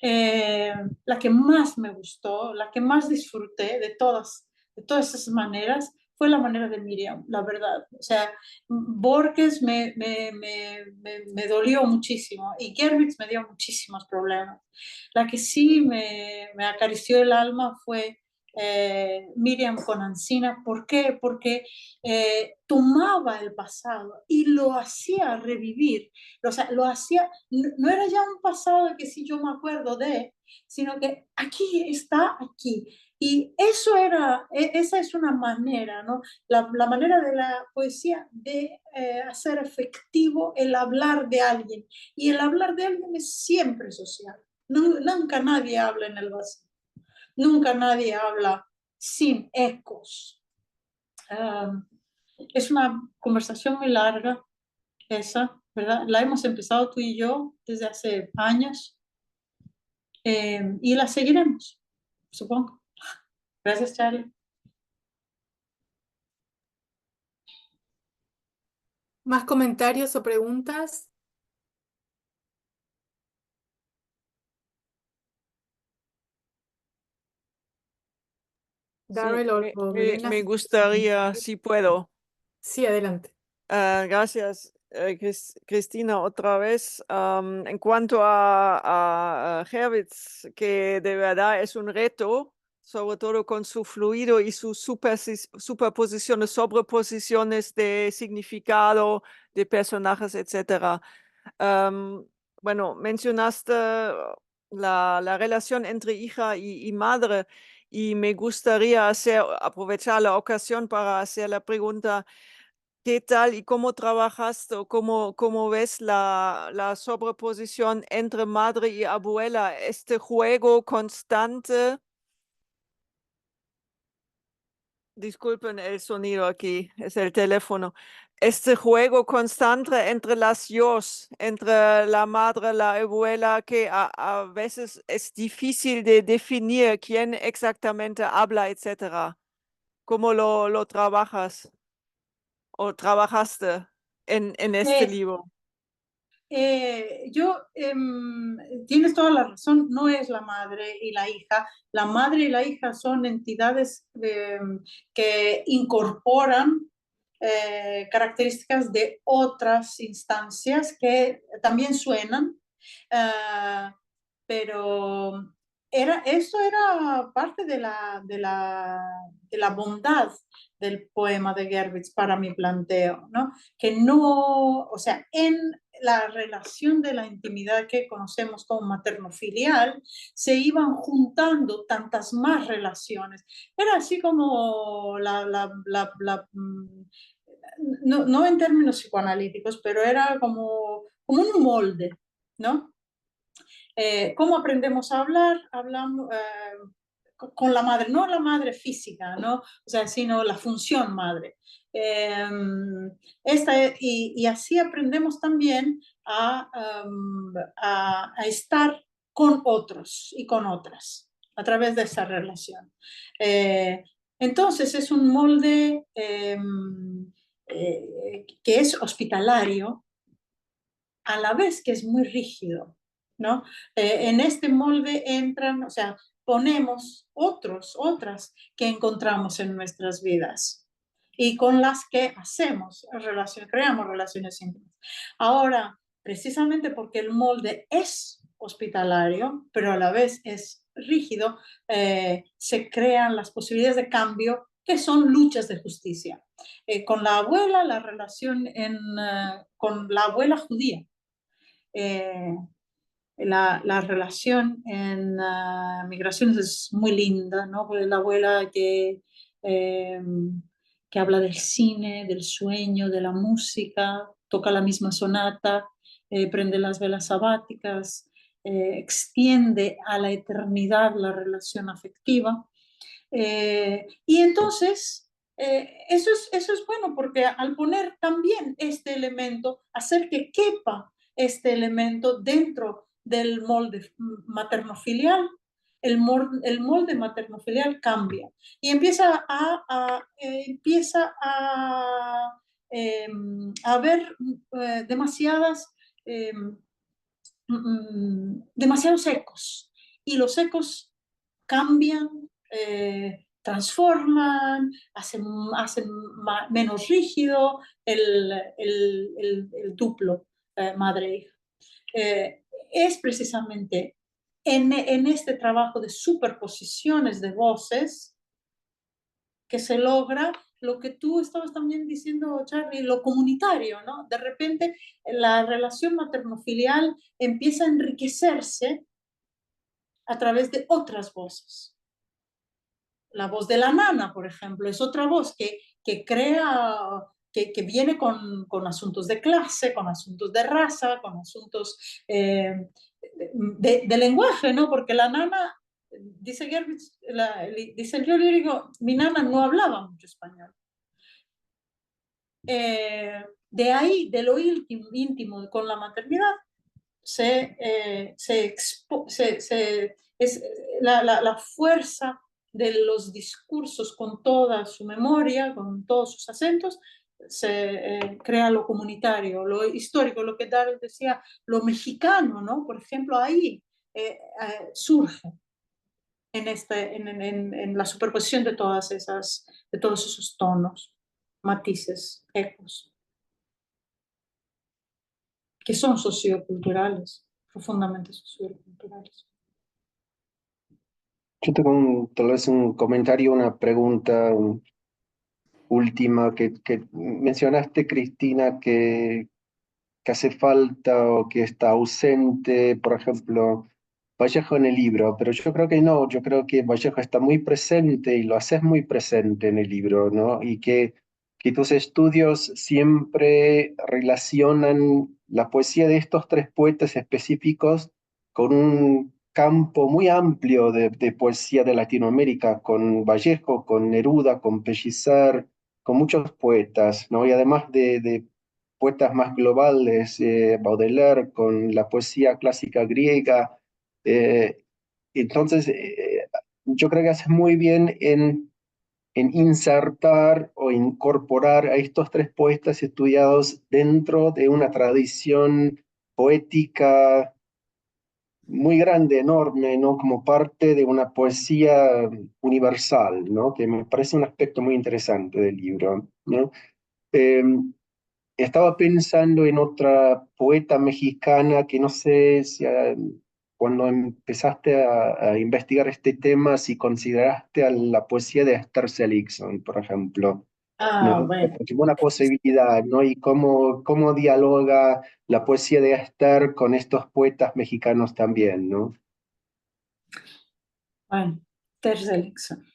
Speaker 2: La que más me gustó, la que más disfruté de todas esas maneras, fue la manera de Miriam, la verdad. O sea, Borges me dolió muchísimo y Gerwitz me dio muchísimos problemas. La que sí me acarició el alma fue Miriam con Ancina. ¿Por qué? Porque tomaba el pasado y lo hacía revivir. O sea, lo hacía, no era ya un pasado que sí yo me acuerdo de, sino que aquí está, aquí. Y esa es una manera, ¿no? La manera de la poesía de hacer efectivo el hablar de alguien. Y el hablar de alguien es siempre social. Nunca nadie habla en el vacío. Nunca nadie habla sin ecos. Es una conversación muy larga, esa, ¿verdad? La hemos empezado tú y yo desde hace años y la seguiremos, supongo. Gracias, Charlie.
Speaker 1: ¿Más comentarios o preguntas?
Speaker 3: Sí,
Speaker 1: Darrell o Verena.
Speaker 3: me gustaría, si puedo.
Speaker 1: Sí, adelante.
Speaker 3: Gracias, Cristina, otra vez. En cuanto a Gerwitz, que de verdad es un reto, sobre todo con su fluido y sus superposiciones, sobreposiciones de significado, de personajes, etc. Bueno, mencionaste la relación entre hija y madre, y me gustaría aprovechar la ocasión para hacer la pregunta: ¿qué tal y cómo trabajaste o cómo ves la sobreposición entre madre y abuela? Este juego constante, disculpen el sonido aquí, es el teléfono. Este juego constante entre las yos, entre la madre, la abuela, que a veces es difícil de definir quién exactamente habla, etc. ¿Cómo lo trabajas o trabajaste en este libro?
Speaker 2: Tienes toda la razón, no es la madre y la hija. La madre y la hija son entidades que incorporan características de otras instancias que también suenan, pero eso era parte de la bondad del poema de Gerwitz para mi planteo, ¿no? Que no, o sea, en la relación de la intimidad que conocemos como materno-filial, se iban juntando tantas más relaciones. Era así como no en términos psicoanalíticos, pero era como un molde, ¿no? ¿Cómo aprendemos a hablar? Hablamos con la madre, no la madre física, ¿no? O sea, sino la función madre. Y así aprendemos también a estar con otros y con otras a través de esa relación. Entonces es un molde que es hospitalario, a la vez que es muy rígido, ¿no? En este molde entran, o sea, ponemos otras que encontramos en nuestras vidas y con las que creamos relaciones íntimas. Ahora, precisamente porque el molde es hospitalario, pero a la vez es rígido, se crean las posibilidades de cambio que son luchas de justicia. Con la abuela, la relación con la abuela judía, la relación en migraciones es muy linda, ¿no? Porque la abuela que habla del cine, del sueño, de la música, toca la misma sonata, prende las velas sabáticas, extiende a la eternidad la relación afectiva. Y entonces, eso es bueno, porque al poner también este elemento, hacer que quepa este elemento dentro del molde materno-filial, el molde materno-filial cambia y empieza a haber demasiados ecos, y los ecos cambian, transforman, hacen menos rígido el duplo madre-hija. Es precisamente en este trabajo de superposiciones de voces que se logra lo que tú estabas también diciendo, Charlie, lo comunitario, ¿no? De repente la relación materno-filial empieza a enriquecerse a través de otras voces. La voz de la nana, por ejemplo, es otra voz que crea, que viene con asuntos de clase, con asuntos de raza, con asuntos de lenguaje, ¿no? Porque la nana, dice Gerbitz, dice el yo lírico, mi nana no hablaba mucho español. De ahí, de lo íntimo con la maternidad, es la fuerza de los discursos con toda su memoria, con todos sus acentos, se crea lo comunitario, lo histórico, lo que Daryl decía, lo mexicano, ¿no? Por ejemplo, ahí surge en la superposición de todos esos tonos, matices, ecos, que son socioculturales, profundamente socioculturales.
Speaker 4: Yo tengo tal vez un comentario, una pregunta última que mencionaste, Cristina, que hace falta o que está ausente, por ejemplo, Vallejo en el libro, pero yo creo que no, yo creo que Vallejo está muy presente y lo haces muy presente en el libro, ¿no? Y que tus estudios siempre relacionan la poesía de estos tres poetas específicos con un campo muy amplio de poesía de Latinoamérica, con Vallejo, con Neruda, con Pellicer, con muchos poetas, ¿no? Y además de poetas más globales, Baudelaire, con la poesía clásica griega. Entonces, yo creo que haces muy bien en insertar o incorporar a estos tres poetas estudiados dentro de una tradición poética muy grande, enorme, ¿no? Como parte de una poesía universal, ¿no? Que me parece un aspecto muy interesante del libro, ¿no? Estaba pensando en otra poeta mexicana que no sé si cuando empezaste a investigar este tema, si consideraste a la poesía de Esther Seligson, por ejemplo, ¿no?
Speaker 2: Bueno.
Speaker 4: Como una posibilidad, ¿no? Y cómo dialoga la poesía de Esther con estos poetas mexicanos también, ¿no?
Speaker 2: Bueno, Esther Seligson.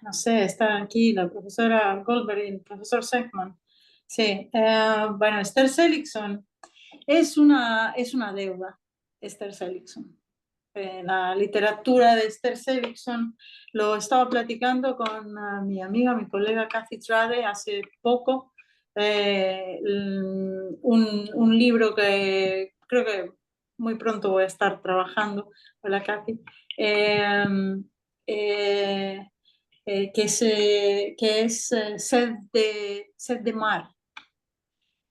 Speaker 2: No sé, está aquí la profesora Goldberg y el profesor Seckman. Sí, bueno, Esther Seligson es una deuda, Esther Seligson. La literatura de Esther Seligson lo estaba platicando con mi amiga, mi colega Kathy Trade hace poco. Un libro que creo que muy pronto voy a estar trabajando. Hola, Kathy. Que es Sed de Mar,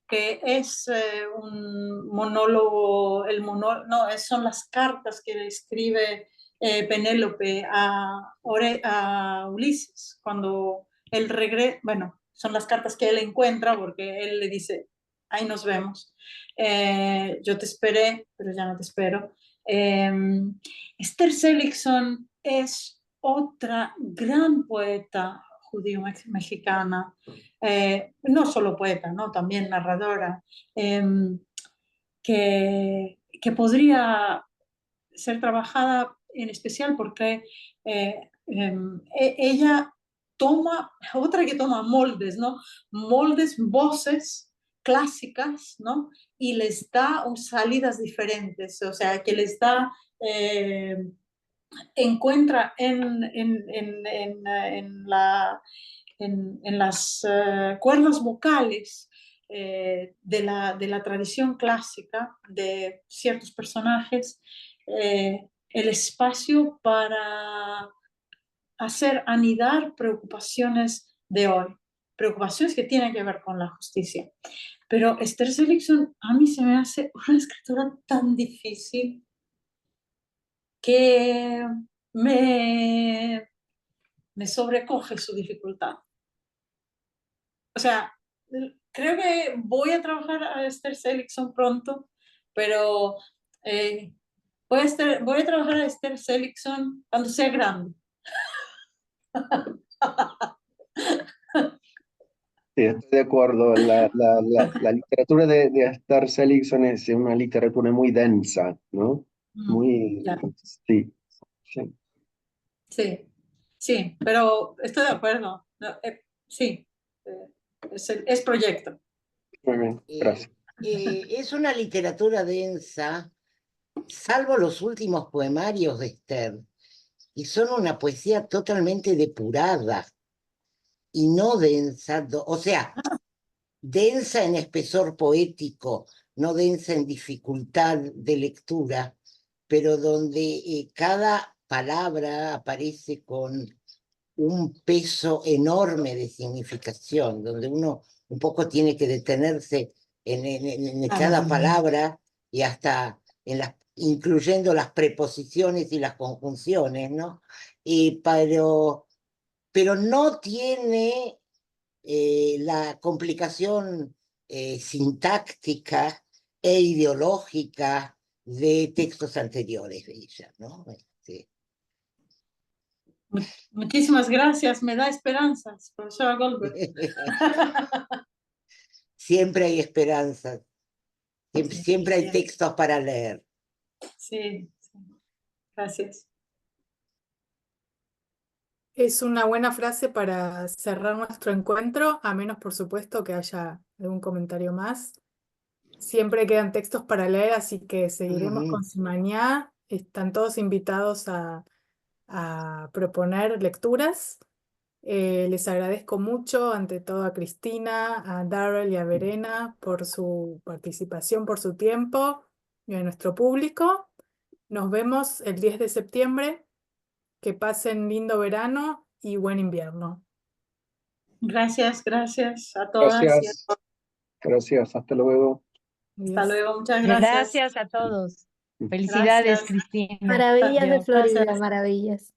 Speaker 2: que es un monólogo, son las cartas que le escribe Penélope a Ulises cuando él regresa, bueno, son las cartas que él encuentra porque él le dice, ahí nos vemos, yo te esperé, pero ya no te espero. Esther Seligson es otra gran poeta judío-mexicana, no solo poeta, ¿no? También narradora, que podría ser trabajada en especial porque ella otra que toma moldes, ¿no? Moldes, voces clásicas, ¿no? Y les da salidas diferentes, o sea, que les da, encuentra en las cuerdas vocales de la tradición clásica de ciertos personajes, el espacio para hacer anidar preocupaciones de hoy, preocupaciones que tienen que ver con la justicia. Pero Esther Seligson a mí se me hace una escritora tan difícil que me sobrecoge su dificultad. O sea, creo que voy a trabajar a Esther Seligson pronto, pero voy a trabajar a Esther Seligson cuando sea grande.
Speaker 4: Sí, estoy de acuerdo. La literatura de Esther Seligson es una literatura muy densa, ¿no? Muy,
Speaker 2: Claro.
Speaker 4: sí, sí.
Speaker 2: Sí, sí, pero estoy de acuerdo. No, sí, es proyecto.
Speaker 4: Muy bien, gracias.
Speaker 11: Es una literatura densa, salvo los últimos poemarios de Esther, y son una poesía totalmente depurada y no densa, o sea, densa en espesor poético, no densa en dificultad de lectura, pero donde cada palabra aparece con un peso enorme de significación, donde uno un poco tiene que detenerse en cada palabra y hasta incluyendo las preposiciones y las conjunciones, ¿no? Pero no tiene la complicación sintáctica e ideológica de textos anteriores de ella, ¿no?
Speaker 2: Muchísimas gracias, me da esperanzas, profesora Goldberg.
Speaker 11: Siempre hay esperanzas, siempre hay textos para leer.
Speaker 2: Sí, sí. Gracias.
Speaker 1: Es una buena frase para cerrar nuestro encuentro, a menos por supuesto que haya algún comentario más. Siempre quedan textos para leer, así que seguiremos con Simañá. Están todos invitados a proponer lecturas. Les agradezco mucho, ante todo a Cristina, a Darrell y a Verena por su participación, por su tiempo y a nuestro público. Nos vemos el 10 de septiembre. Que pasen lindo verano y buen invierno.
Speaker 2: Gracias, gracias a todas.
Speaker 4: Gracias, gracias, hasta luego.
Speaker 2: Hasta luego, muchas gracias.
Speaker 5: Gracias a todos. Felicidades,
Speaker 2: Gracias.
Speaker 5: Cristina.
Speaker 8: Maravillas de
Speaker 2: Adiós.
Speaker 8: Florida,
Speaker 2: Gracias.
Speaker 8: maravillas.